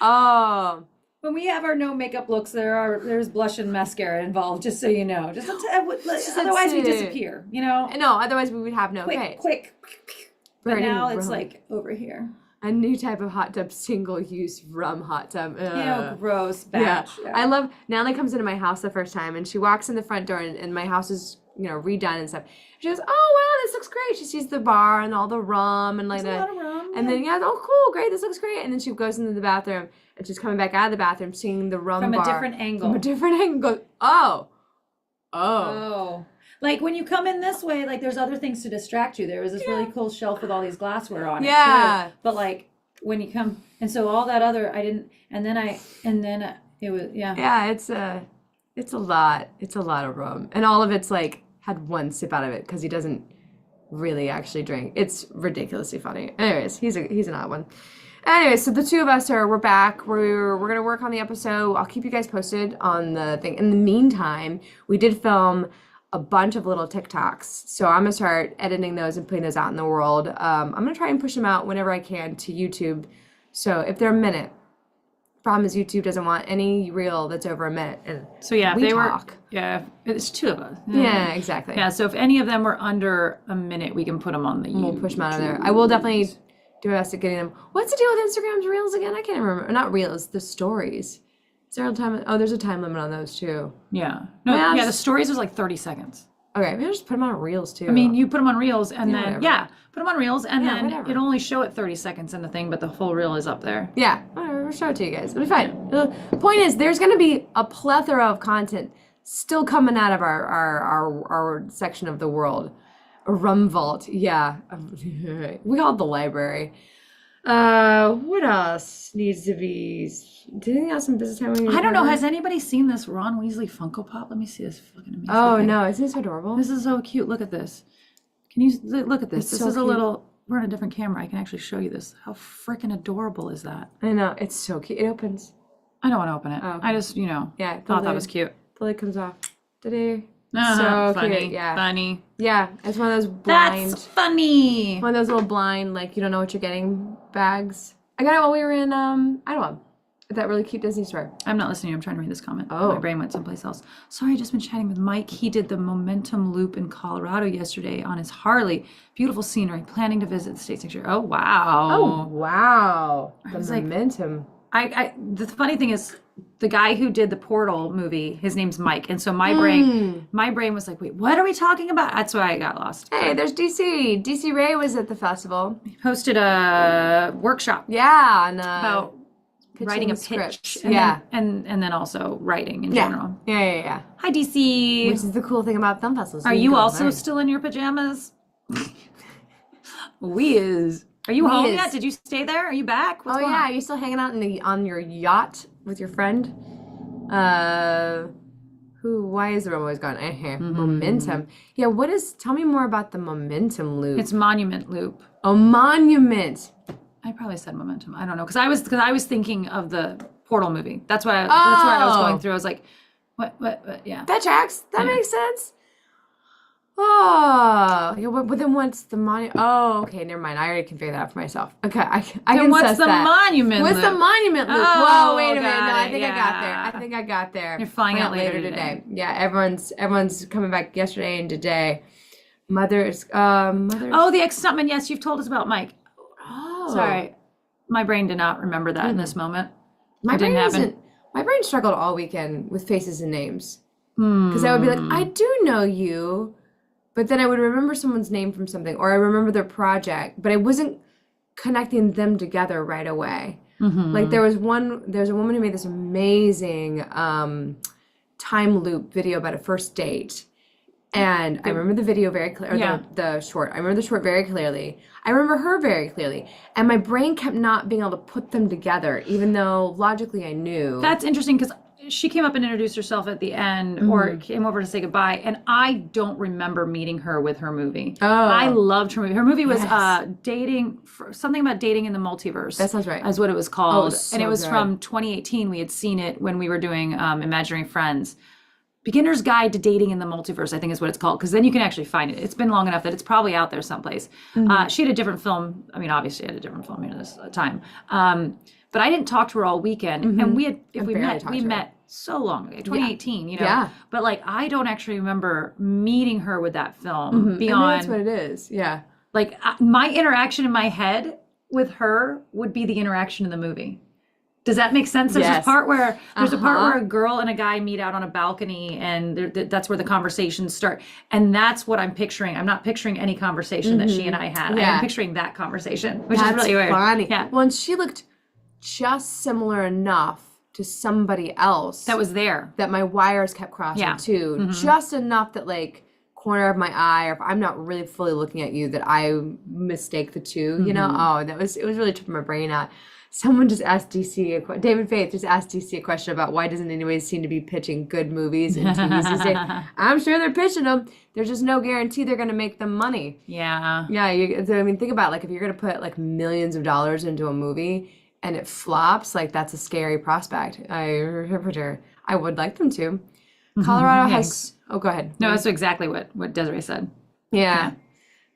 S2: Oh,
S1: When we have our no makeup looks, there's blush and mascara involved, just so you know. Otherwise we
S2: it.
S1: disappear, you know?
S2: no, otherwise we would have no face.
S1: Quick. But
S2: Burning
S1: now it's
S2: rum.
S1: like over here.
S2: A new type of hot tub, single-use rum hot tub.
S1: Ew, gross
S2: Yeah.
S1: batch.
S2: I love, Natalie comes into my house the first time, and she walks in the front door, and my house is, you know, redone and stuff. She goes, oh, wow, this looks great. She sees the bar and all the rum and like
S1: There's a
S2: that.
S1: lot of rum,
S2: And
S1: yeah.
S2: then, yeah, oh, cool, great, this looks great. And then she goes into the bathroom, and she's coming back out of the bathroom, seeing the rum
S1: From a
S2: bar
S1: different angle.
S2: From a different angle. Goes, oh.
S1: Oh. Like when you come in this way, like there's other things to distract you. There was this really cool shelf with all these glassware on it.
S2: Yeah.
S1: Too. But like when you come, and so all that other, I didn't, and then it was, yeah.
S2: Yeah, it's a lot. It's a lot of rum. And all of it's like, had one sip out of it because he doesn't really actually drink. It's ridiculously funny. Anyways, he's an odd one. Anyways, so the two of us we're back. We're gonna work on the episode. I'll keep you guys posted on the thing. In the meantime, we did film a bunch of little TikToks. So I'm gonna start editing those and putting those out in the world. I'm gonna try and push them out whenever I can to YouTube. So if they're a minute, problem is YouTube doesn't want any reel that's over a minute. And
S1: So yeah, if
S2: we
S1: they
S2: talk.
S1: were, yeah, it's two of us.
S2: Yeah, exactly.
S1: Yeah, so if any of them were under a minute, we can put them on the
S2: We'll push them out of there. I will definitely do my best at getting them. What's the deal with Instagram's reels again? I can't remember. Not reels, the stories. Is there a time? Oh, there's a time limit on those too.
S1: Yeah. No,
S2: Well,
S1: yeah, the
S2: just-
S1: stories was like 30 seconds.
S2: Okay, maybe I'll just put them on reels too.
S1: I mean, you put them on reels and then,
S2: whatever.
S1: yeah, put them on reels and
S2: Yeah,
S1: then
S2: whatever.
S1: it'll only show it 30 seconds in the thing, but the full reel is up there.
S2: Yeah, whatever, we'll show it to you guys. It'll be fine. The point is, there's going to be a plethora of content still coming out of our section of the world. A rum vault, yeah. We call it the library. What else needs to be? Did anything else in business time?
S1: I don't know. Has anybody seen this Ron Weasley Funko Pop? Let me see this fucking amazing
S2: Oh
S1: thing.
S2: no, isn't this adorable?
S1: This is so cute. Look at this. Can you look at this?
S2: It's
S1: This
S2: so
S1: is a
S2: cute.
S1: little, we're on a different camera. I can actually show you this. How freaking adorable is that?
S2: I know, it's so cute. It opens.
S1: I don't want to open it.
S2: Oh, okay.
S1: I just,
S2: Yeah,
S1: thought that was cute.
S2: The lid comes off. Today.
S1: Uh-huh,
S2: So
S1: funny,
S2: cute, yeah.
S1: funny.
S2: Yeah, it's one of those blind,
S1: That's funny.
S2: one of those little blind, like you don't know what you're getting bags. I got it while we were in Iowa. at that really cute Disney store.
S1: I'm not listening. I'm trying to read this comment.
S2: Oh.
S1: My brain went someplace else. Sorry, I just been chatting with Mike. He did the Momentum Loop in Colorado yesterday on his Harley. Beautiful scenery. Planning to visit the States next year. Oh, wow.
S2: Oh, wow.
S1: I
S2: The
S1: was like-
S2: momentum.
S1: The funny thing is, the guy who did the Portal movie, his name's Mike, and so my brain was like, wait, what are we talking about? That's why I got lost.
S2: Hey, there's DC. DC Ray was at the festival.
S1: He hosted a workshop
S2: Yeah, and
S1: about writing a pitch,
S2: scripts.
S1: and
S2: Yeah.
S1: then, and then also writing in general.
S2: Yeah.
S1: Hi, DC.
S2: Which is the cool thing about film festivals.
S1: Are
S2: can
S1: you
S2: go
S1: also
S2: learn.
S1: still in your pajamas? We is. Are you home yet? Did you stay there? Are you back? What's
S2: Oh
S1: going
S2: yeah,
S1: on?
S2: are you still hanging out on your yacht with your friend? Why is the room always gone? Momentum. Yeah, tell me more about the momentum loop.
S1: It's Monument Loop.
S2: A monument.
S1: I probably said momentum. I don't know, because I was thinking of the Portal movie. That's why I was going through. I was like, what? Yeah.
S2: That tracks. That makes sense. Oh, yeah, but then what's the monument? Oh, okay, never mind. I already can figure that out for myself. Okay, I can
S1: what's
S2: suss
S1: the
S2: that.
S1: monument
S2: What's
S1: loop?
S2: the monument loop?
S1: Oh,
S2: Whoa, wait a minute.
S1: got
S2: No, I
S1: it,
S2: think I got there.
S1: yeah.
S2: I think I got there.
S1: You're flying out
S2: Went
S1: later today.
S2: Yeah, everyone's coming back yesterday and today. Mother's.
S1: Oh, the ex-stuntman. Yes, you've told us about Mike.
S2: Oh.
S1: Sorry, my brain did not remember that in this moment.
S2: My
S1: It didn't
S2: brain
S1: happen.
S2: isn't. My brain struggled all weekend with faces and names because I would be like, I do know you. But then I would remember someone's name from something, or I remember their project, but I wasn't connecting them together right away. Like there's a woman who made this amazing time loop video about a first date. And I remember the video very clearly, the short. I remember the short very clearly. I remember her very clearly. And my brain kept not being able to put them together, even though logically I knew.
S1: That's interesting, because she came up and introduced herself at the end, or came over to say goodbye, and I don't remember meeting her with her movie.
S2: Oh.
S1: I loved her movie. Her movie was
S2: Yes.
S1: something about dating in the multiverse.
S2: That sounds right.
S1: Is what it was called.
S2: so
S1: and it was
S2: good.
S1: from 2018. We had seen it when we were doing Imaginary Friends. Beginner's Guide to Dating in the Multiverse, I think is what it's called, because then you can actually find it. It's been long enough that it's probably out there someplace. She had a different film. I mean, obviously, had a different film at this time. But I didn't talk to her all weekend, and we met so long ago, 2018. You know,
S2: Yeah.
S1: But like, I don't actually remember meeting her with that film
S2: And
S1: beyond
S2: that's what it is. Yeah.
S1: like my interaction in my head with her would be the interaction in the movie. Does that make sense? There's
S2: Yes.
S1: a part where a girl and a guy meet out on a balcony, and that's where the conversations start. And that's what I'm picturing. I'm not picturing any conversation that she and I had. I
S2: Yeah.
S1: am picturing that conversation, which
S2: That's
S1: is really weird.
S2: funny.
S1: Yeah,
S2: Well, and she looked just similar enough to somebody else
S1: that was there.
S2: that my wires kept crossing
S1: Yeah.
S2: too. Just enough that like corner of my eye, or if I'm not really fully looking at you, that I mistake the two. You know? Oh, it was really tripping my brain out. Someone just asked DC David Faith just asked DC a question about why doesn't anybody seem to be pitching good movies and TVs these days. I'm sure they're pitching them. There's just no guarantee they're going to make them money.
S1: Yeah.
S2: Yeah, I mean, think about like if you're going to put like millions of dollars into a movie and it flops, like that's a scary prospect. I would like them to. Colorado has. Oh, go ahead.
S1: No, that's exactly what Desiree said.
S2: Yeah.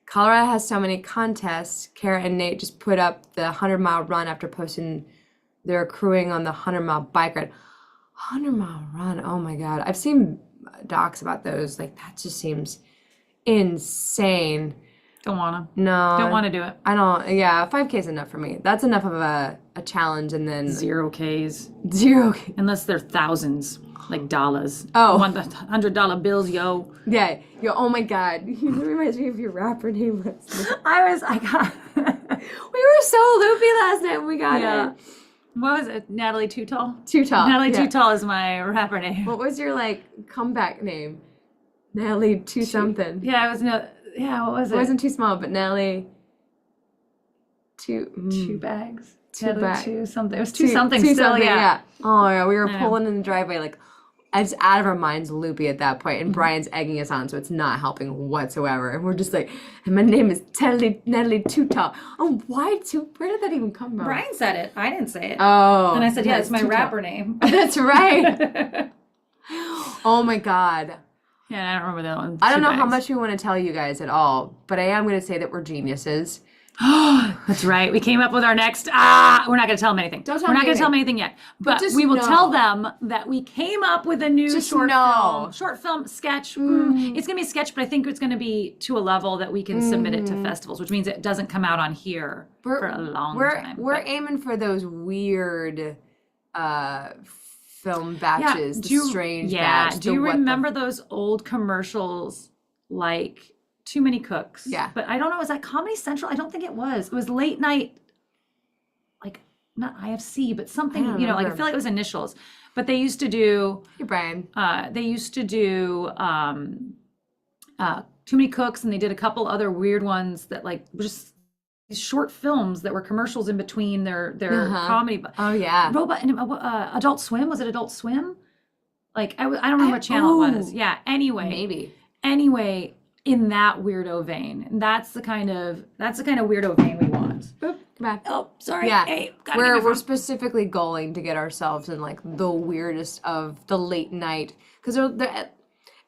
S2: Colorado has so many contests. Kara and Nate just put up the 100-mile run after posting their crewing on the 100-mile bike ride. 100-mile run. Oh my God. I've seen docs about those. Like that just seems insane.
S1: Don't wanna.
S2: No.
S1: Don't want to do it.
S2: I don't. Yeah, 5K is enough for me. That's enough of a challenge, and then
S1: 0 Ks.
S2: 0.
S1: Unless they're thousands, like dollars.
S2: Oh.
S1: $100 bills, yo.
S2: Yeah. Yo. Oh my God. You reminds me of your rapper name.
S1: I got.
S2: We were so loopy last night when we got
S1: Yeah.
S2: it.
S1: What was it? Natalie Too Tall?
S2: Too tall.
S1: Natalie
S2: yeah.
S1: Too Tall is my rapper name.
S2: What was your like comeback name? Natalie Too something.
S1: Yeah, it was what was it?
S2: It wasn't too small, but Natalie Two.
S1: Two bags.
S2: Two
S1: Natalie
S2: bag-
S1: Two something. It was two something
S2: two
S1: still,
S2: something,
S1: yeah.
S2: Oh yeah, we were
S1: I know.
S2: pulling in the driveway like it's out of our minds loopy at that point, and Brian's egging us on, so it's not helping whatsoever. And we're just like, and my name is Natalie Too Tall. Oh, why two? Where did that even come from?
S1: Brian said it. I didn't say it.
S2: Oh.
S1: and I said, yeah, it's my
S2: Too Tall.
S1: rapper name.
S2: That's right. Oh my God.
S1: Yeah, I don't remember that one.
S2: I don't
S1: Two
S2: know how
S1: bags.
S2: much we want to tell you guys at all, but I am going to say that we're geniuses.
S1: That's right. We came up with our next. We're not going to tell them anything.
S2: Don't tell
S1: We're
S2: them
S1: not going to tell them
S2: anything.
S1: anything yet. But
S2: just
S1: we will tell
S2: know.
S1: them that we came up with a new
S2: Just
S1: short
S2: know.
S1: film. Short film sketch. It's going to be a sketch, but I think it's going to be to a level that we can submit it to festivals, which means it doesn't come out on here for a long time.
S2: We're aiming for those weird film batches, the strange batch.
S1: Do you remember those old commercials like Too Many Cooks?
S2: Yeah.
S1: But I don't know, was that Comedy Central? I don't think it was. It was late night, like not IFC, but something, like I feel like it was initials. But they used to do
S2: Hey, Brian.
S1: they used to do Too Many Cooks, and they did a couple other weird ones that like were just these short films that were commercials in between their comedy.
S2: Oh yeah.
S1: Robot and Adult Swim, was it Adult Swim? Like I don't remember what channel it was. Yeah. Anyway, in that weirdo vein, that's the kind of weirdo vein we want.
S2: Boop, come back.
S1: Oh, sorry.
S2: Yeah,
S1: Hey,
S2: we're specifically goaling to get ourselves in like the weirdest of the late night, because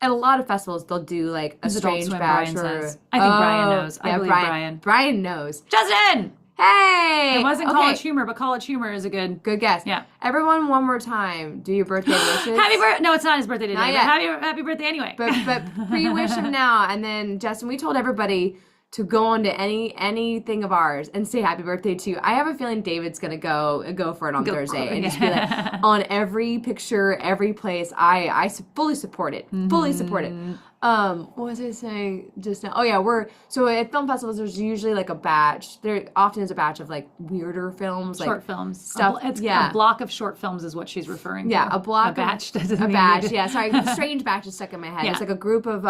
S2: at a lot of festivals they'll do like a strange batch.
S1: Brian says. I think Brian knows. I believe Brian.
S2: Brian knows.
S1: Justin.
S2: Hey!
S1: It wasn't College Humor, but College Humor is a good
S2: guess.
S1: Yeah.
S2: Everyone, one more time, do your birthday wishes.
S1: Happy birthday! No, it's not his birthday today.
S2: Not
S1: But
S2: yet.
S1: happy birthday anyway.
S2: But pre-wish him now, and then Justin, we told everybody to go on to anything of ours and say happy birthday to you. I have a feeling David's gonna go for it on Thursday and just be like on every picture, every place. I fully support it. Fully support it. What was I saying just now? Oh yeah, so at film festivals there's usually like a batch. There often is a batch of like weirder films,
S1: short films
S2: stuff.
S1: A block of short films is what she's referring to.
S2: Yeah, a block.
S1: A batch.
S2: A batch. Yeah, sorry. Strange batch is stuck in my head.
S1: Yeah.
S2: It's like a group of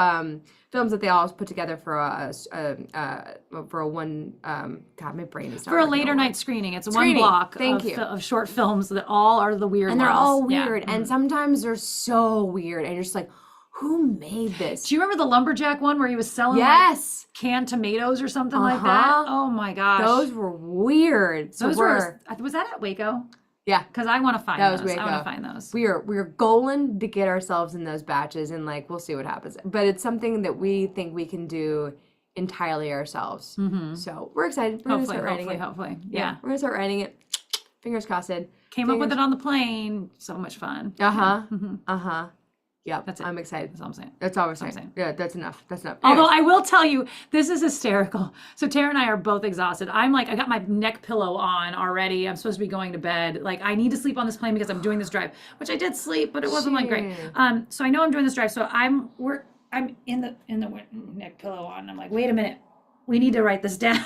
S2: films that they all put together for a one. God, my brain is not
S1: for a
S2: working
S1: later
S2: no more.
S1: night screening. It's one block of short films that all are the weird
S2: and
S1: ones.
S2: they're all weird,
S1: Yeah.
S2: and sometimes they're so weird, and you're just like, who made this?
S1: Do you remember the lumberjack one where he was selling
S2: Yes.
S1: like, canned tomatoes or something like that? Oh my gosh,
S2: Those were weird. So
S1: those were. Was that at Waco?
S2: Yeah,
S1: Because I want to find
S2: that
S1: those.
S2: was Waco.
S1: I want to find those.
S2: We're goaling to get ourselves in those batches, and like we'll see what happens. But it's something that we think we can do entirely ourselves. So we're excited. We're gonna start writing it.
S1: Hopefully. Yeah.
S2: We're gonna start writing it. Fingers crossed.
S1: Came up with it on the plane. So much fun.
S2: Yep.
S1: That's it.
S2: I'm excited.
S1: That's all I'm saying.
S2: That's all we're saying.
S1: saying.
S2: Yeah, that's enough. That's enough.
S1: Although
S2: Anyways.
S1: I will tell you, this is hysterical. So Tara and I are both exhausted. I'm like, I got my neck pillow on already. I'm supposed to be going to bed. Like, I need to sleep on this plane because I'm doing this drive, which I did sleep, but it wasn't like great. So I know I'm doing this drive. So I'm in the neck pillow on. I'm like, wait a minute, we need to write this down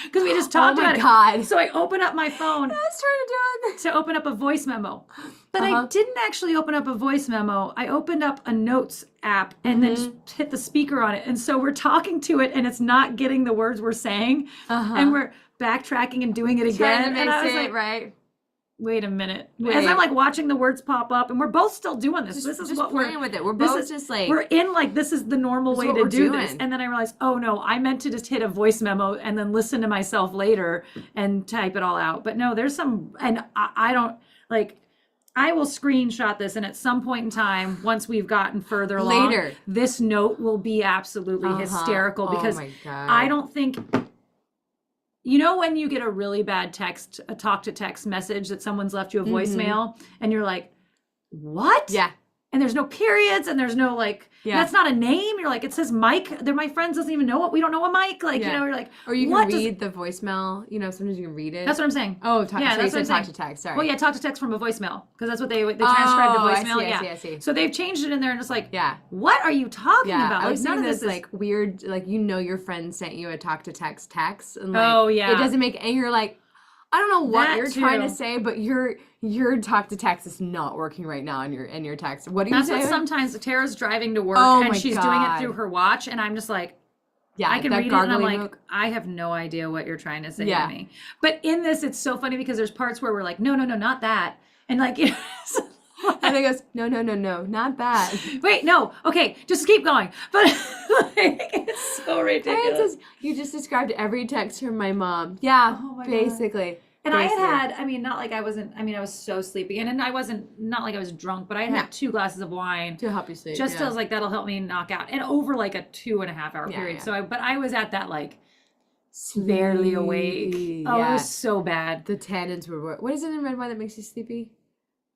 S1: because we just talked about it.
S2: God.
S1: So I open up my phone.
S2: I was trying to do it.
S1: To open up a voice memo. But I didn't actually open up a voice memo. I opened up a notes app and then just hit the speaker on it. And so we're talking to it and it's not getting the words we're saying. And we're backtracking and doing it again. And I was like,
S2: right.
S1: wait a minute. As I'm like watching the words pop up and we're both still doing this. This is
S2: Just
S1: what
S2: playing
S1: we're
S2: with it. We're both just like,
S1: we're in like this is the normal way
S2: what
S1: to
S2: we're
S1: do
S2: doing.
S1: this. And then I realized, oh no, I meant to just hit a voice memo and then listen to myself later and type it all out. But no, there's some, and I don't like, I will screenshot this, and at some point in time, once we've gotten further along,
S2: Later.
S1: this note will be absolutely hysterical because
S2: my God.
S1: I don't think, you know, when you get a really bad text, a talk to text message that someone's left you a voicemail, and you're like, what?
S2: Yeah.
S1: And there's no periods, and there's no like, that's not a name. You're like, it says Mike. They're my friends, doesn't even know what, we don't know a Mike. Like, you know, you're like,
S2: or you
S1: what
S2: can read the voicemail. You know, sometimes you can read it.
S1: That's what I'm saying.
S2: Oh,
S1: yeah,
S2: so you
S1: that's
S2: said
S1: what
S2: talk
S1: I'm
S2: to text. Sorry.
S1: Well, yeah, talk to text from a voicemail because that's what they transcribe the voicemail.
S2: I see.
S1: So they've changed it in there, and it's like,
S2: Yeah.
S1: what are you talking
S2: Yeah,
S1: about?
S2: I
S1: Like,
S2: was
S1: none of
S2: seeing
S1: this
S2: this
S1: is
S2: like weird, like your friend sent you a talk to text, and like,
S1: Oh, yeah.
S2: it doesn't make, and you're like, I don't know what
S1: That
S2: you're trying to
S1: too.
S2: say, but your talk to text is not working right now in your text. What do you
S1: That's
S2: say?
S1: what sometimes Tara's driving to work
S2: Oh
S1: and
S2: my
S1: she's doing it
S2: God.
S1: through her watch, and I'm just like,
S2: Yeah,
S1: I can
S2: that
S1: read it, and I'm
S2: gargling
S1: like,
S2: look.
S1: I have no idea what you're trying to say
S2: Yeah.
S1: to me. But in this, it's so funny because there's parts where we're like, no, not that, and like,
S2: And it goes, no, not that.
S1: wait, no, okay, just keep going. But like, it's so ridiculous.
S2: Francis, you just described every text from my mom. Yeah,
S1: Oh my God.
S2: basically.
S1: And
S2: Basically.
S1: I had, I mean, not like I wasn't, I mean, I was so sleepy. And I wasn't, not like I was drunk, but I had had 2 glasses of wine.
S2: To help you sleep.
S1: Just
S2: yeah.
S1: as like, that'll help me knock out. And over like a 2.5 hour period.
S2: yeah.
S1: So but I was at that like barely awake.
S2: Sleepy.
S1: Oh, it
S2: Yeah.
S1: was so bad.
S2: The tannins were. What is it in red wine that makes you sleepy?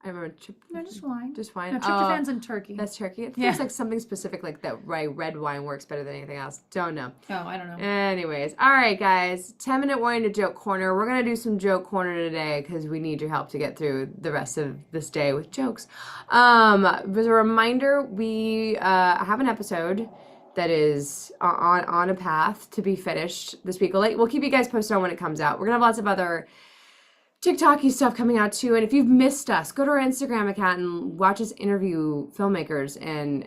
S2: I remember.
S1: No, just wine.
S2: Just wine.
S1: No, tryptophan's in turkey.
S2: That's turkey. It
S1: Yeah.
S2: feels like something specific like that. Right, red wine works better than anything else. Don't know.
S1: Oh, I don't know.
S2: Anyways, all right, guys. 10-minute warning to joke corner. We're gonna do some joke corner today because we need your help to get through the rest of this day with jokes. As a reminder, we have an episode that is on a path to be finished this week. We'll keep you guys posted on when it comes out. We're gonna have lots of other TikTok-y stuff coming out too, and if you've missed us, go to our Instagram account and watch us interview filmmakers and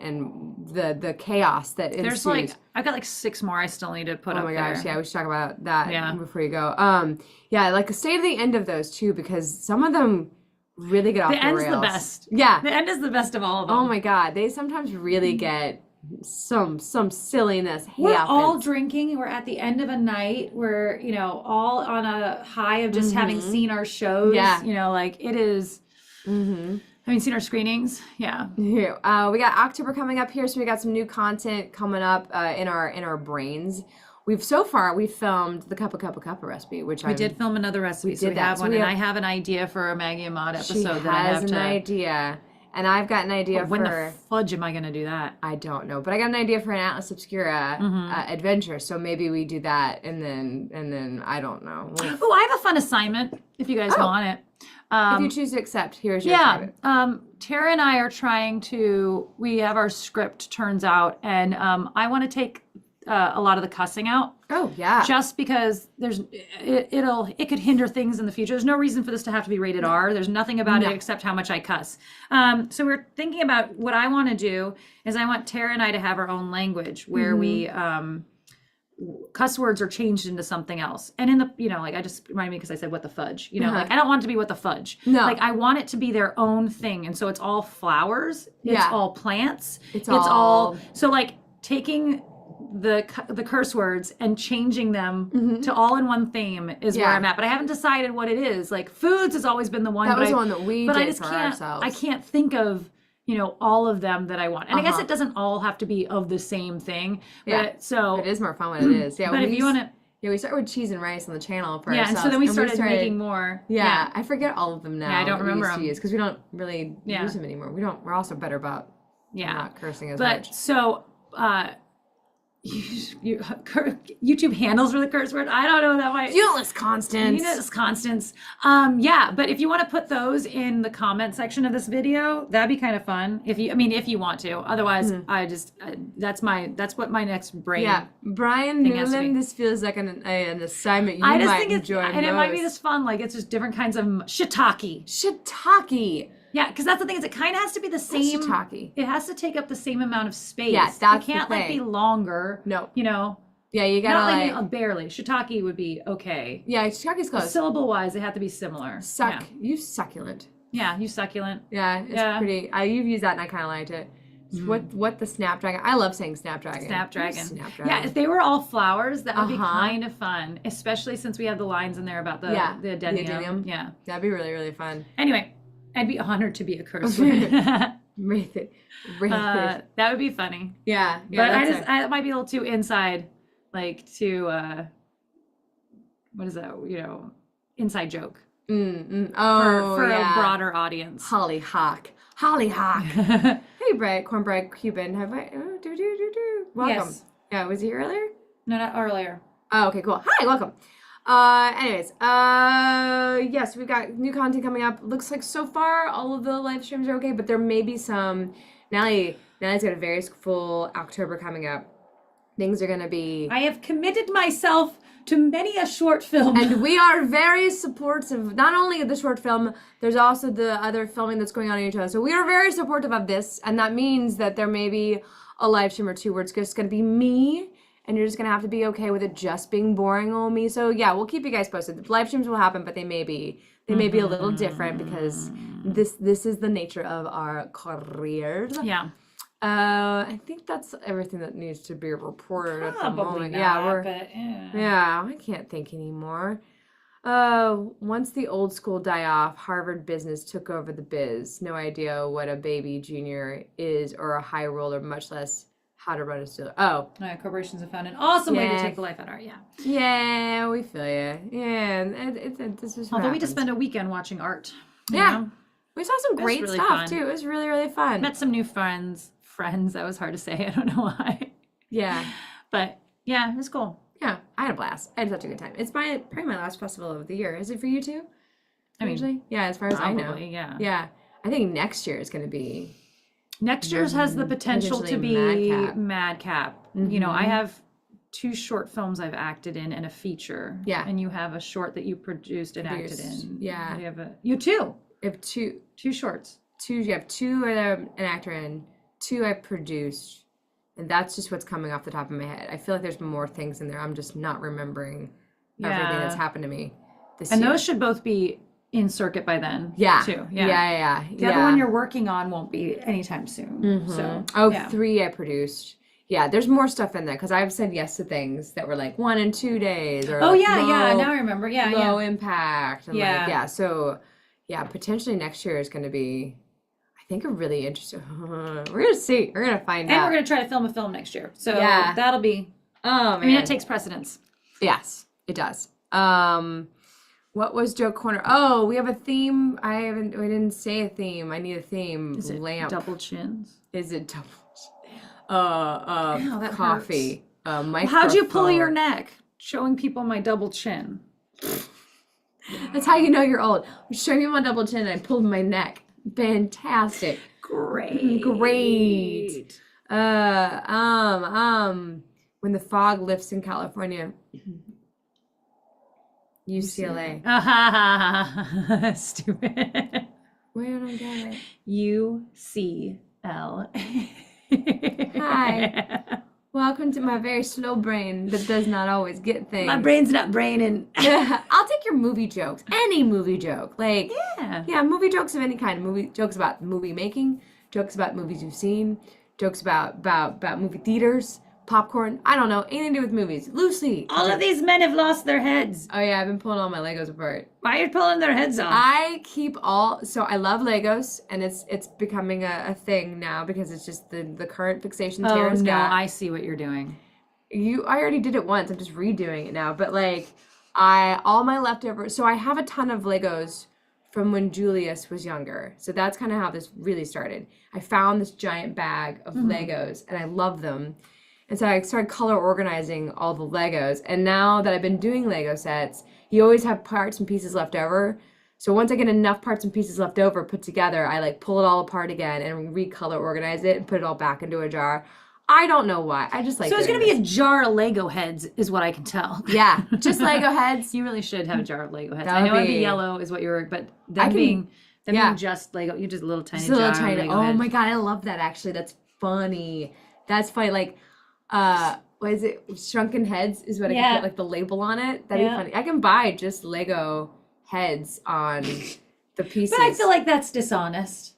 S2: the chaos that ensues.
S1: There's I've got 6 more I still need to put up
S2: Oh my
S1: there.
S2: gosh, yeah, we should talk about that
S1: Yeah.
S2: before you go. Yeah, stay to the end of those too, because some of them really get off the rails.
S1: The end's the best.
S2: Yeah.
S1: The end is the best of all of them.
S2: Oh my God, they sometimes really get some silliness
S1: We're
S2: happens.
S1: all drinking. We're at the end of a night. We're, all on a high of just having seen our shows.
S2: Yeah.
S1: It is. Having seen our screenings. Yeah.
S2: Here, we got October coming up here, so we got some new content coming up in our brains. We've filmed the Cuppa recipe, which
S1: We did film another recipe, so
S2: did
S1: we
S2: that.
S1: have
S2: So
S1: one,
S2: we
S1: and
S2: have-
S1: I have an idea for a Maggie and Maud
S2: she
S1: episode that I have
S2: has
S1: to.
S2: an idea, and I've got an idea
S1: When
S2: for.
S1: the fudge am I going to do that?
S2: I don't know, but I got an idea for an Atlas Obscura adventure. So maybe we do that, and then I don't know.
S1: Oh, I have a fun assignment if you guys want it.
S2: If you choose to accept, here's your
S1: Yeah.
S2: assignment.
S1: Tara and I are trying to. We have our script, turns out, and I want to take a lot of the cussing out.
S2: Oh yeah.
S1: Just because it could hinder things in the future. There's no reason for this to have to be rated R. There's nothing about it except how much I cuss. So we're thinking about what I want to do is I want Tara and I to have our own language where we cuss words are changed into something else. And in the I just reminded me because I said what the fudge. I don't want it to be what the fudge.
S2: No.
S1: I want it to be their own thing. And so it's all flowers. It's
S2: Yeah.
S1: all plants.
S2: It's
S1: all
S2: all-
S1: so taking the curse words and changing them to all in one theme is where
S2: Yeah.
S1: I'm at, but I haven't decided what it is. Foods has always been the one.
S2: That
S1: but
S2: was
S1: I-
S2: the one that we
S1: but I
S2: did
S1: just
S2: for
S1: can't.
S2: ourselves.
S1: I can't think of all of them that I want, and I guess
S2: Uh-huh.
S1: it doesn't all have to be of the same thing.
S2: Yeah.
S1: But, so
S2: It is more fun when it is. Yeah.
S1: But if you want to,
S2: Yeah, we started with cheese and rice on the channel for
S1: and
S2: ourselves.
S1: so then we started making more.
S2: Yeah, I forget all of them now.
S1: Yeah, I don't
S2: that we
S1: remember
S2: used to
S1: them.
S2: use because we don't really
S1: Yeah.
S2: use them anymore. We're also better about
S1: Yeah.
S2: not cursing as
S1: But
S2: much.
S1: so YouTube handles for the curse word. I don't know that might.
S2: Fuelless constants.
S1: Venus constants. Yeah, but if you want to put those in the comment section of this video, that'd be kind of fun. If you want to. Otherwise, I just that's what my next brain.
S2: Yeah, Brian
S1: thing has to
S2: Newland.
S1: be.
S2: This feels like an assignment you
S1: I just
S2: might
S1: think it's
S2: enjoy
S1: and it might be
S2: most.
S1: this fun. It's just different kinds of shiitake.
S2: Shiitake.
S1: Yeah, because that's the thing is it kind of has to be the
S2: What's
S1: same.
S2: shiitake?
S1: It has to take up the same amount of space.
S2: Yeah, that's
S1: it can't
S2: the
S1: be
S2: thing.
S1: longer.
S2: No.
S1: Yeah,
S2: you gotta like
S1: barely. Shiitake would be okay.
S2: yeah, shiitake's close.
S1: Syllable wise, they have to be similar.
S2: You succulent.
S1: Yeah, you succulent.
S2: Yeah, it's
S1: Yeah.
S2: pretty. You've used that and I kind of liked it. What the snapdragon? I love saying snapdragon.
S1: Snapdragon.
S2: Snapdragon.
S1: Yeah, if they were all flowers, that would be
S2: Uh-huh.
S1: kind of fun, especially since we have the lines in there about the adenium.
S2: adenium.
S1: Yeah.
S2: That'd be really really fun.
S1: Anyway, I'd be honored to be a curse word.
S2: Wraith it.
S1: That would be funny.
S2: Yeah.
S1: But
S2: that's
S1: I might be a little too inside, to what is that? Inside joke
S2: Oh,
S1: for
S2: yeah.
S1: a broader audience.
S2: Hollyhock. Hollyhock. Hey, Brett, Cornbread Cuban. Have I? Oh, welcome.
S1: Yes.
S2: Yeah, was he here earlier?
S1: No, not earlier.
S2: Oh, okay, cool. Hi, welcome. Anyways, yes, we've got new content coming up. Looks like so far all of the live streams are okay, but there may be some. Natalie, Natalie's got a very full October coming up. Things are gonna be.
S1: I have committed myself to many a short film.
S2: And we are very supportive, not only of the short film, there's also the other filming that's going on in each other. So we are very supportive of this, and that means that there may be a live stream or two where it's just going to be me, and you're just going to have to be okay with it just being boring old me. So yeah, we'll keep you guys posted. The live streams will happen, but they may be a little different because this is the nature of our careers.
S1: Yeah.
S2: I think that's everything that needs to be reported at the
S1: Probably
S2: moment.
S1: not,
S2: Yeah,
S1: but yeah.
S2: yeah, I can't think anymore. Once the old school die off, Harvard business took over the biz. No idea what a baby junior is or a high roller, much less How to Run a Studio. Oh.
S1: Corporations have found an awesome way to
S2: Yeah.
S1: take the life out of art. Yeah.
S2: Yeah, we feel you. Yeah, this is what
S1: Although we
S2: happens.
S1: just spent a weekend watching art. you
S2: Yeah.
S1: know?
S2: We saw some
S1: was
S2: great
S1: really
S2: stuff
S1: fun.
S2: too. It was really, really fun.
S1: Met some new friends. That was hard to say. I don't know why.
S2: Yeah.
S1: But yeah, it was cool.
S2: Yeah, I had a blast. I had such a good time. It's probably my last festival of the year. Is it for you too?
S1: I mean,
S2: Usually? Yeah, as far as I know.
S1: Probably, yeah.
S2: Yeah. I think next year is going to be
S1: Next year's has the potential to be
S2: Potentially
S1: madcap. You know, I have 2 short films I've acted in and a feature.
S2: Yeah.
S1: And you have a short that you produced and acted
S2: Produced,
S1: in.
S2: yeah.
S1: You too.
S2: I have two
S1: shorts.
S2: you have 2 an actor in, 2 I produced, and that's just what's coming off the top of my head. I feel like there's more things in there. I'm just not remembering everything that's happened to me this
S1: And
S2: year.
S1: those should both be in circuit by then.
S2: Yeah.
S1: Too.
S2: Yeah.
S1: The other one you're working on won't be anytime soon. So yeah.
S2: 3 I produced. Yeah, there's more stuff in there because I've said yes to things that were like 1 and 2 days or
S1: Oh
S2: like
S1: yeah, yeah.
S2: low-
S1: Now I remember. Yeah,
S2: low
S1: yeah.
S2: impact. And
S1: Yeah.
S2: Like, yeah. So yeah, potentially next year is going to be, I think, a really interesting. We're gonna see. We're gonna find
S1: And
S2: out.
S1: we're gonna try to film a film next year. So
S2: Yeah.
S1: that'll be.
S2: Oh man.
S1: I mean, it takes precedence.
S2: Yes, it does. What was Joke Corner? Oh, we have a theme. We didn't say a theme. I need a theme.
S1: Is it
S2: Lamp.
S1: double chins?
S2: Is it double?
S1: that
S2: Coffee.
S1: How'd you pull your
S2: microphone.
S1: neck? Showing people my double chin.
S2: That's how you know you're old. I'm showing you my double chin and I pulled my neck. Fantastic.
S1: Great.
S2: When the fog lifts in California. UCLA.
S1: Stupid.
S2: Where don't I get it?
S1: UCL.
S2: Hi. Welcome to my very slow brain that does not always get things.
S1: My brain's not braining.
S2: I'll take your movie jokes. Any movie joke. Like,
S1: Yeah.
S2: movie jokes of any kind. Movie jokes about movie making, jokes about movies you've seen, jokes about movie theaters, popcorn. I don't know. Anything to do with movies. Loosely.
S1: All of these men have lost their heads.
S2: Oh yeah, I've been pulling all my Legos apart.
S1: Why are you pulling their heads off?
S2: I keep so I love Legos, and it's becoming a thing now because it's just the current fixation
S1: Oh
S2: Tara's
S1: no,
S2: got.
S1: I see what you're doing.
S2: I already did it once. I'm just redoing it now. But like all my leftovers, so I have a ton of Legos from when Julius was younger. So that's kind of how this really started. I found this giant bag of Legos and I love them. And so I started color organizing all the Legos. And now that I've been doing Lego sets, you always have parts and pieces left over. So once I get enough parts and pieces left over put together, I like pull it all apart again and recolor organize it and put it all back into a jar. I don't know why. I just like
S1: So it's
S2: doing
S1: gonna be
S2: this.
S1: a jar of Lego heads, is what I can tell.
S2: Yeah, just Lego heads.
S1: You really should have a jar of Lego heads.
S2: That
S1: I
S2: would
S1: know it'd be
S2: be-
S1: yellow is what you were, but
S2: I
S1: them
S2: can-
S1: being just Lego, you just a little tiny
S2: Just a little
S1: jar
S2: tiny.
S1: of Lego
S2: Oh
S1: heads.
S2: my god, I love that actually. That's funny. That's funny. Like, what is it? Shrunken Heads is what I
S1: Yeah.
S2: can put like the label on it. That'd
S1: Yeah.
S2: be funny. I can buy just Lego heads on the pieces.
S1: But I feel like that's dishonest.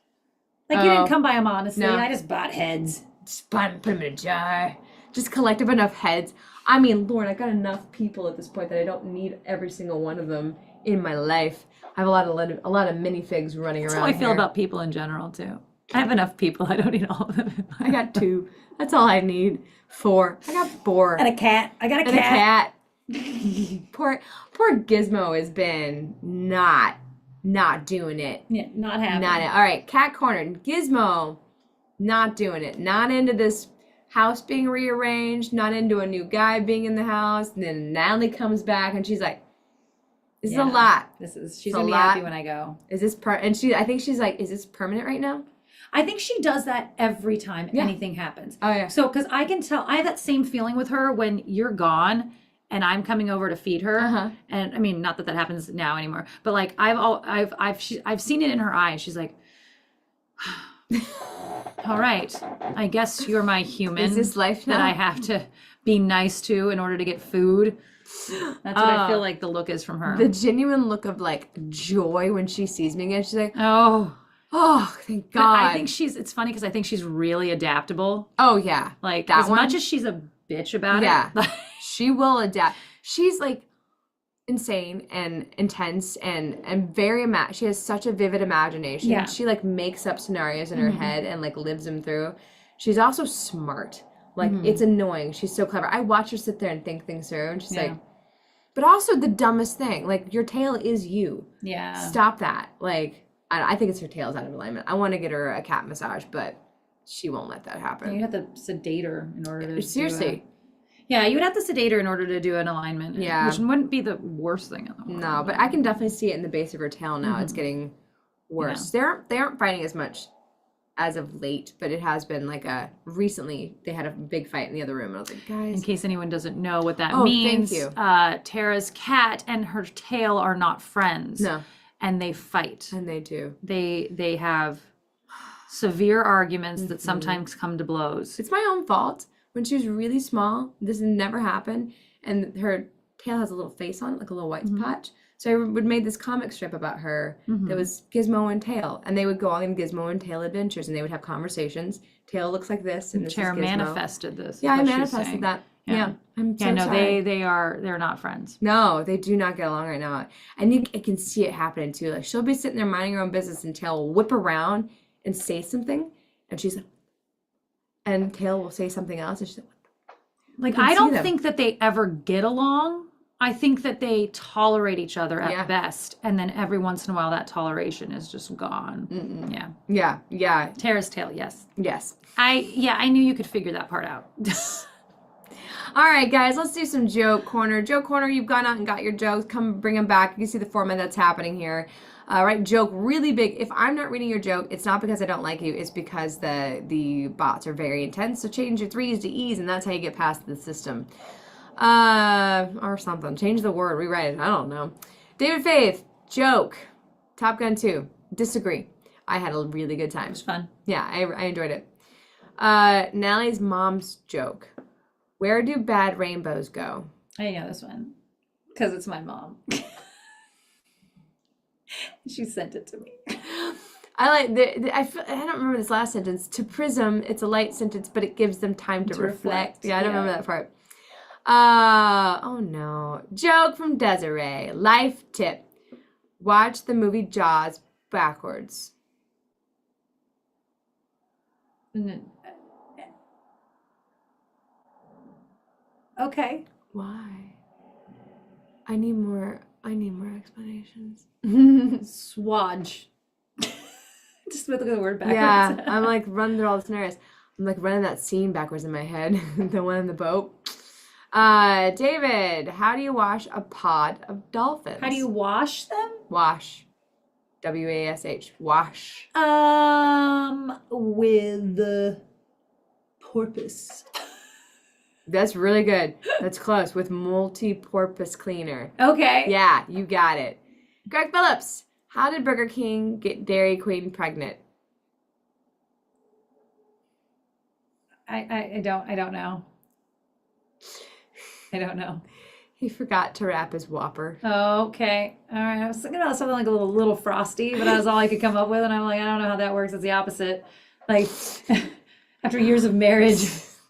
S1: Like you
S2: Oh,
S1: didn't come by them honestly.
S2: no.
S1: I just bought heads.
S2: just buy 'em, put them in a jar. Just collect up enough heads. I mean, Lord, I've got enough people at this point that I don't need every single one of them in my life. I have a lot of minifigs running
S1: That's
S2: around
S1: how I feel
S2: here.
S1: about people in general too. I have enough people. I don't need all of them.
S2: I got 2. That's all I need. 4. I got 4.
S1: And a cat. I got a
S2: And
S1: cat.
S2: a cat. poor Gizmo has been not doing it.
S1: Yeah, not having.
S2: Not it. All right, cat corner. Gizmo, not doing it. Not into this house being rearranged. Not into a new guy being in the house. And then Natalie comes back and she's like, "This is a
S1: Yeah.
S2: lot.
S1: She's
S2: It's a
S1: gonna be
S2: lot.
S1: happy when I go.
S2: Is this And I think she's like, "Is this permanent right now?"
S1: I think she does that every time
S2: Yeah.
S1: anything happens.
S2: Oh yeah.
S1: So, because I can tell, I have that same feeling with her when you're gone and I'm coming over to feed her.
S2: Uh-huh.
S1: And I mean, not that that happens now anymore, but like I've seen it in her eyes. She's like, all right, I guess you're my human
S2: Is this life now?
S1: that I have to be nice to in order to get food. That's what I feel like the look is from her.
S2: The genuine look of like joy when she sees me again. She's like,
S1: oh,
S2: thank
S1: but
S2: God.
S1: I think it's funny because I think she's really adaptable.
S2: Oh yeah.
S1: Like
S2: That
S1: as
S2: one?
S1: much as she's a bitch about
S2: Yeah.
S1: it.
S2: She will adapt. She's like insane and intense and very she has such a vivid imagination.
S1: Yeah.
S2: She like makes up scenarios in her head and like lives them through. She's also smart. Like, it's annoying. She's so clever. I watch her sit there and think things through, and she's
S1: Yeah.
S2: like, but also the dumbest thing, like, your tail is you.
S1: Yeah.
S2: Stop that. Like, I think it's her tail's out of alignment. I want to get her a cat massage, but she won't let that happen.
S1: You have to sedate her in order to
S2: Seriously.
S1: Yeah, you would have to sedate her in order to do an alignment.
S2: Yeah.
S1: Which wouldn't be the worst thing in the world.
S2: No, but I can definitely see it in the base of her tail now. It's getting worse. They aren't fighting as much as of late, but it has been like recently they had a big fight in the other room, and I was like, guys.
S1: In case anyone doesn't know what that
S2: Oh,
S1: means,
S2: thank you.
S1: Tara's cat and her tail are not friends.
S2: No.
S1: And they fight.
S2: And they do.
S1: They have severe arguments that sometimes come to blows.
S2: It's my own fault. When she was really small, this never happened, and her tail has a little face on it, like a little white patch. So I would make this comic strip about her that was Gizmo and Tail, and they would go on Gizmo and Tail adventures, and they would have conversations. Tail looks like this, and this
S1: Tara
S2: is Gizmo.
S1: manifested this. is
S2: Yeah, I
S1: what she's
S2: manifested
S1: saying.
S2: that. Yeah, I'm so
S1: Yeah, no,
S2: sorry.
S1: they're not friends.
S2: No, they do not get along right now. And I can see it happening too. Like, she'll be sitting there minding her own business, and Tail will whip around and say something, and she's like, and Tail will say something else, and she's like,
S1: Like,
S2: can
S1: I
S2: see
S1: don't
S2: them.
S1: think that they ever get along. I think that they tolerate each other at
S2: Yeah.
S1: best, and then every once in a while that toleration is just gone. Yeah.
S2: yeah,
S1: Tara's tail, yes.
S2: yes.
S1: I knew you could figure that part out.
S2: All right, guys, let's do some joke corner. Joke corner, you've gone out and got your jokes. Come bring them back. You can see the format that's happening here. Right, joke really big. If I'm not reading your joke, it's not because I don't like you. It's because the bots are very intense. So change your 3's to E's, and that's how you get past the system. Or something. Change the word. Rewrite it. I don't know. David Faith, joke. Top Gun 2. Disagree. I had a really good time.
S1: It was fun.
S2: Yeah, I enjoyed it. Natalie's mom's joke. Where do bad rainbows go?
S1: I know this one because it's my mom. She sent it to me.
S2: I like I don't remember this last sentence. To prism, it's a light sentence, but it gives them time to reflect. Yeah, I don't remember that part. Oh no. Joke from Desiree. Life tip. Watch the movie Jaws backwards.
S1: Okay.
S2: Why? I need more explanations.
S1: Swodge. Just look at the word backwards.
S2: Yeah, I'm like running through all the scenarios. I'm like running that scene backwards in my head. The one in the boat. David, how do you wash a pod of dolphins?
S1: How do you wash them?
S2: wash? W-A-S-H. Wash.
S1: With the porpoise.
S2: That's really good. That's close. With multi-purpose cleaner.
S1: Okay.
S2: Yeah, you got it. Greg Phillips, how did Burger King get Dairy Queen pregnant?
S1: I don't know. I don't know.
S2: He forgot to wrap his Whopper.
S1: Okay. All right. I was thinking about something like a little frosty, but that was all I could come up with, and I'm like, I don't know how that works. It's the opposite. Like, after years of marriage,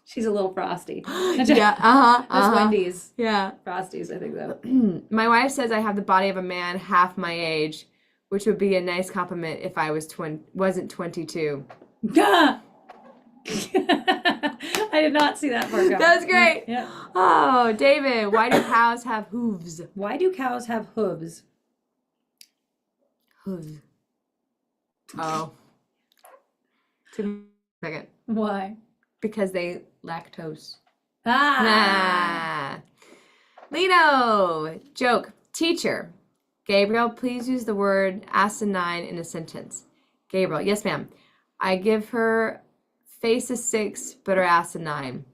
S1: she's a little frosty.
S2: Yeah,
S1: That's Wendy's.
S2: Yeah.
S1: Frosties, I think so.
S2: My wife says I have the body of a man half my age, which would be a nice compliment if I wasn't 22.
S1: I did not see that part.
S2: That's great.
S1: Yeah.
S2: Oh, David, why do cows have hooves?
S1: Why do cows have hooves?
S2: Hooves. Oh. Took me a second.
S1: Why?
S2: Because they lactose.
S1: Ah.
S2: Nah. Lino, joke. Teacher. Gabriel, please use the word asinine in a sentence. Gabriel, yes, ma'am. I give her face a 6, but her ass a 9.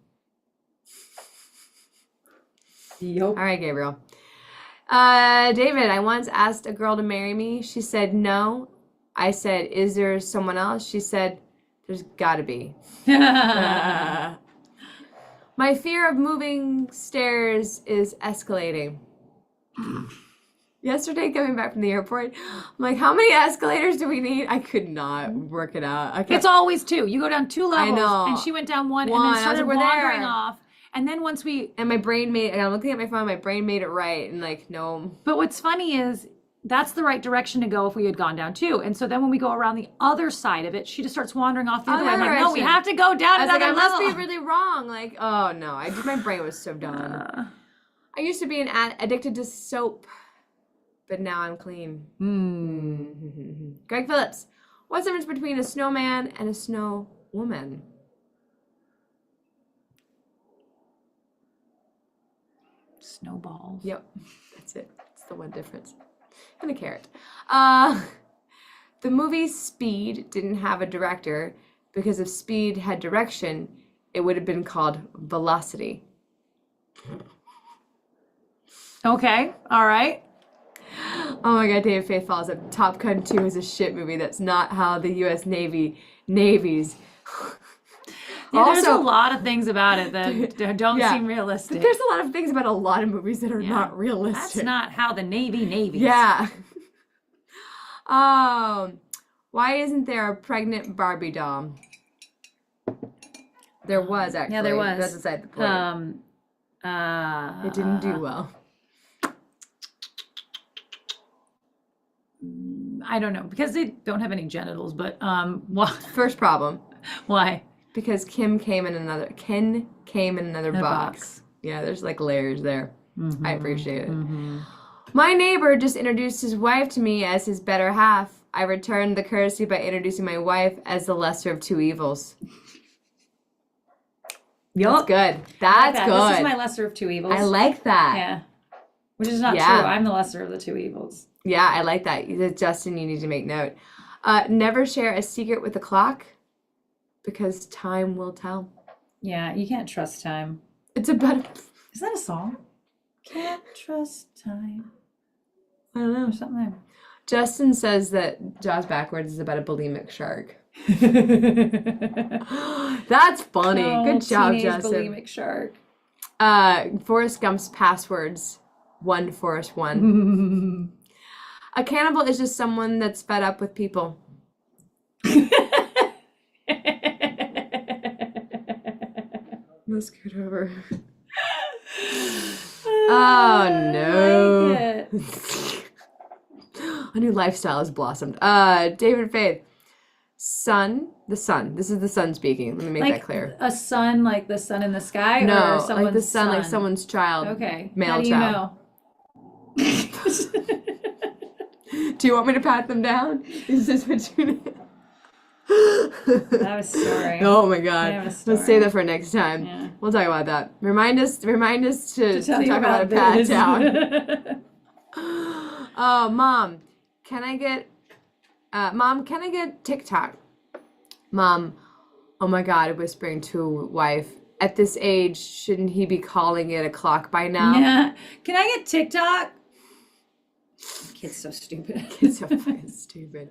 S1: Yup.
S2: All right, Gabriel. David, I once asked a girl to marry me. She said no. I said, is there someone else? She said, there's gotta be. My fear of moving stairs is escalating. Yesterday, coming back from the airport, I'm like, how many escalators do we need? I could not work it out.
S1: It's always 2. You go down 2 levels.
S2: know.
S1: And she went down 1
S2: One.
S1: and
S2: I
S1: then
S2: was
S1: started
S2: like, we're
S1: wandering
S2: there.
S1: off. And then once we...
S2: And my brain made it, and I'm looking at my phone, my brain made it right. And like, no.
S1: But what's funny is that's the right direction to go if we had gone down too. And so then when we go around the other side of it, she just starts wandering off the other way. I'm like, no, we have to go down
S2: I was like,
S1: another
S2: I must
S1: level.
S2: be really wrong. Like, oh no, my brain was so dumb. I used to be addicted to soap, but now I'm clean. Greg Phillips, what's the difference between a snowman and a snow woman?
S1: Snowballs.
S2: Yep, that's it. That's the one difference. And a carrot. The movie Speed didn't have a director because if Speed had direction, it would have been called Velocity.
S1: Okay, all right.
S2: Oh my God, David Faith follows up. Top Gun 2 is a shit movie. That's not how the U.S. Navies.
S1: Yeah, there's a lot of things about it that don't seem realistic.
S2: There's a lot of things about a lot of movies that are not realistic.
S1: That's not how the navies.
S2: Yeah. Why isn't there a pregnant Barbie doll? There was actually.
S1: Yeah, there was.
S2: That's beside the point. It didn't do well.
S1: I don't know because they don't have any genitals. But
S2: First problem.
S1: Why?
S2: Because Ken came in another box. Yeah, there's like layers there. I appreciate it. My neighbor just introduced his wife to me as his better half. I returned the courtesy by introducing my wife as the lesser of two evils. That's good. That's good.
S1: This is my lesser of two evils.
S2: I like that.
S1: Yeah. Which is not true. I'm the lesser of the two evils.
S2: Yeah, I like that. Justin, you need to make note. Never share a secret with a clock because time will tell.
S1: Yeah, you can't trust time.
S2: It's about...
S1: Is that a song? Can't trust time.
S2: I don't know.
S1: Or something there.
S2: Justin says that Jaws Backwards is about a bulimic shark. That's funny. Good job, Justin.
S1: Bulimic shark.
S2: Forrest Gump's passwords. 1 Forrest 1. A cannibal is just someone that's fed up with people. Let's scoot over. Oh no.
S1: I like it.
S2: A new lifestyle has blossomed. David Faith. The sun. This is the sun speaking. Let me make that clear.
S1: A sun, like the sun in the sky?
S2: No,
S1: or someone's
S2: like the sun, like someone's child.
S1: Okay.
S2: Male
S1: How do
S2: child.
S1: You know?
S2: Do you want me to pat them down? Is this what you need?
S1: I have a story.
S2: Oh my God.
S1: Let's
S2: save that for next time. Yeah. We'll talk about that. Remind us to talk about a pat down. Oh, Mom, can I get TikTok? Mom, oh my God, whispering to wife. At this age, shouldn't he be calling it a clock by now?
S1: Yeah. Can I get TikTok? Kid's so stupid.
S2: Kid's so fucking stupid.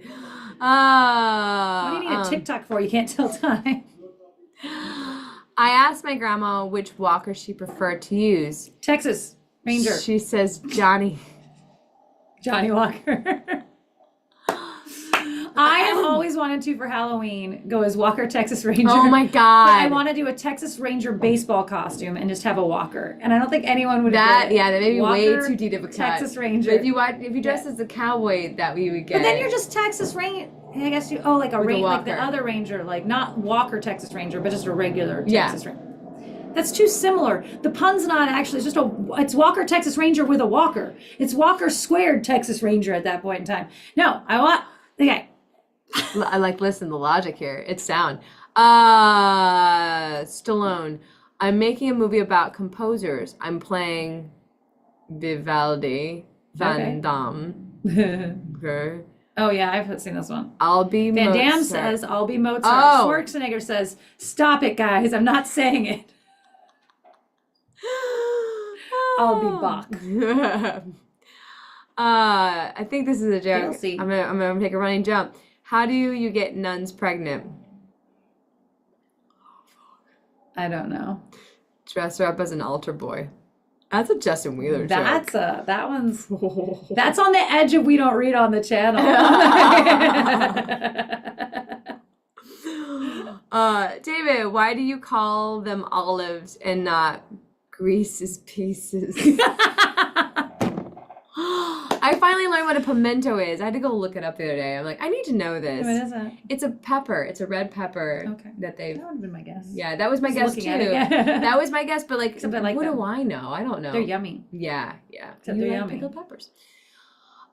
S1: What do you need a TikTok for? You can't tell time.
S2: I asked my grandma which walker she preferred to use.
S1: Texas Ranger.
S2: She says Johnny
S1: Walker. I have always wanted to, for Halloween, go as Walker Texas Ranger.
S2: Oh my God.
S1: But I want to do a Texas Ranger baseball costume and just have a walker. And I don't think anyone would
S2: that.
S1: get
S2: Yeah, that may be
S1: Walker,
S2: way too deep of a cut.
S1: Texas Ranger.
S2: But if you dress as a cowboy, that we would get.
S1: But then you're just Texas Ranger. I guess like a Ranger, like the other Ranger, like not Walker Texas Ranger, but just a regular Texas Ranger. That's too similar. The pun's not actually. It's just it's Walker Texas Ranger with a walker. It's Walker squared Texas Ranger at that point in time. No, okay.
S2: Listen, the logic here. It's sound. Stallone. I'm making a movie about composers. I'm playing Vivaldi, Van Damme. Okay.
S1: Oh yeah, I've seen this one.
S2: I'll be
S1: Van
S2: Mozart.
S1: Damme says, I'll be Mozart.
S2: Oh.
S1: Schwarzenegger says, stop it, guys. I'm not saying it. I'll be Bach.
S2: I think this is a joke.
S1: Kelsey.
S2: I'm gonna take a running jump. How do you get nuns pregnant?
S1: I don't know.
S2: Dress her up as an altar boy. That's a Justin Wheeler joke.
S1: That's on the edge of we don't read on the channel.
S2: David, why do you call them olives and not Reese's Pieces? I finally learned what a pimento is. I had to go look it up the other day. I'm like, I need to know this.
S1: What is it?
S2: It's a pepper. It's a red pepper.
S1: Okay.
S2: That they've.
S1: That would have been my guess.
S2: Yeah, that was my guess too.
S1: Yeah.
S2: That was my guess, but like,
S1: Except I like
S2: what
S1: them.
S2: do I know? I don't know.
S1: They're yummy.
S2: Yeah.
S1: Except
S2: You
S1: they're
S2: like
S1: yummy.
S2: pickled peppers.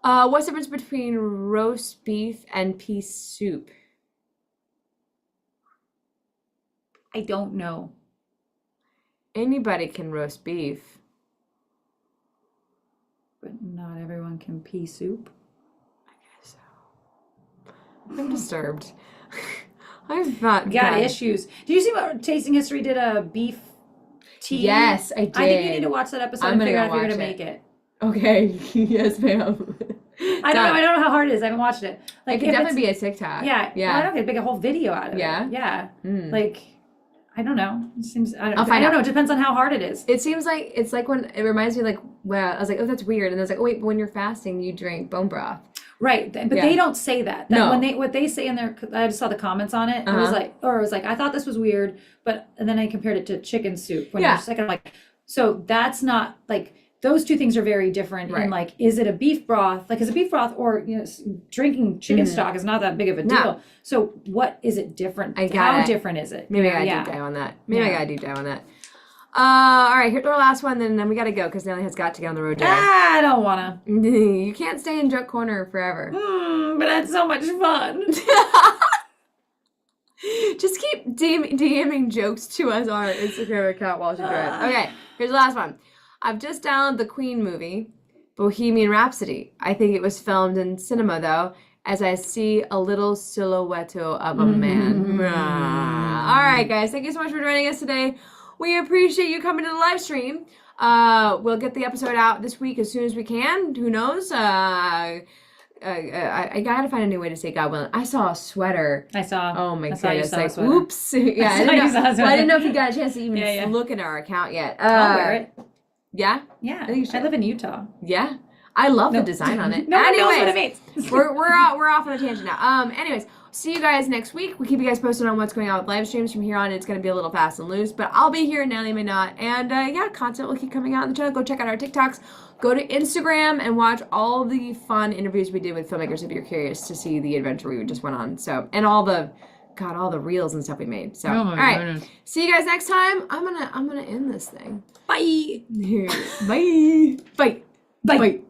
S2: What's the difference between roast beef and pea soup?
S1: I don't know.
S2: Anybody can roast beef.
S1: But not everyone can pea soup.
S2: I guess so. I'm disturbed. I've not
S1: Got issues. Did you see what Tasting History did a beef tea?
S2: Yes, I did.
S1: I think you need to watch that episode and figure out if you're gonna make it.
S2: Okay. Yes, ma'am.
S1: I don't know how hard it is. I haven't watched it.
S2: Like, it could definitely be a TikTok.
S1: Yeah. Well, I don't get make a whole video out of it. Yeah. Like, I don't know. It seems I don't know. It depends on how hard it is.
S2: It seems like it's like when it reminds me like I was like, oh, that's weird, and I was like, oh wait, but when you're fasting, you drink bone broth.
S1: Right, but they don't say that.
S2: No.
S1: When what they say in their, I just saw the comments on it. It was like, I thought this was weird, and then I compared it to chicken soup when you're sick. I'm like, so that's not like. Those two things are very different.
S2: Right.
S1: In like, is it a beef broth? Like, is a beef broth or drinking chicken stock is not that big of a deal.
S2: No.
S1: So, what is it different? How different is it?
S2: Maybe I gotta deep dive on that. I gotta deep dive on that. All right, here's our last one, then we gotta go because Natalie has got to get on the road today.
S1: I don't wanna.
S2: You can't stay in joke corner forever.
S1: But that's so much fun.
S2: Just keep DMing jokes to us on our Instagram account while she drives. Okay, here's the last one. I've just downloaded the Queen movie, Bohemian Rhapsody. I think it was filmed in cinema, though, as I see a little silhouette of a man. All right, guys. Thank you so much for joining us today. We appreciate you coming to the live stream. We'll get the episode out this week as soon as we can. Who knows? I gotta find a new way to say God willing. I saw a sweater.
S1: I saw.
S2: Oh my
S1: goodness!
S2: Like, whoops. Yeah, I didn't know if you got a chance to even look at our account yet.
S1: I'll wear it.
S2: Yeah?
S1: Yeah. I live in Utah.
S2: Yeah. I love the design on it.
S1: No one knows what it means.
S2: we're off on a tangent now. Anyways, see you guys next week. We'll keep you guys posted on what's going on with live streams from here on. It's going to be a little fast and loose, but I'll be here and Natalie may not. And content will keep coming out on the channel. Go check out our TikToks. Go to Instagram and watch all the fun interviews we did with filmmakers if you're curious to see the adventure we just went on. So, and all the reels and stuff we made. So, all right. Goodness. See you guys next time. I'm gonna end this thing.
S1: Bye.
S2: Bye. Bye. Bye.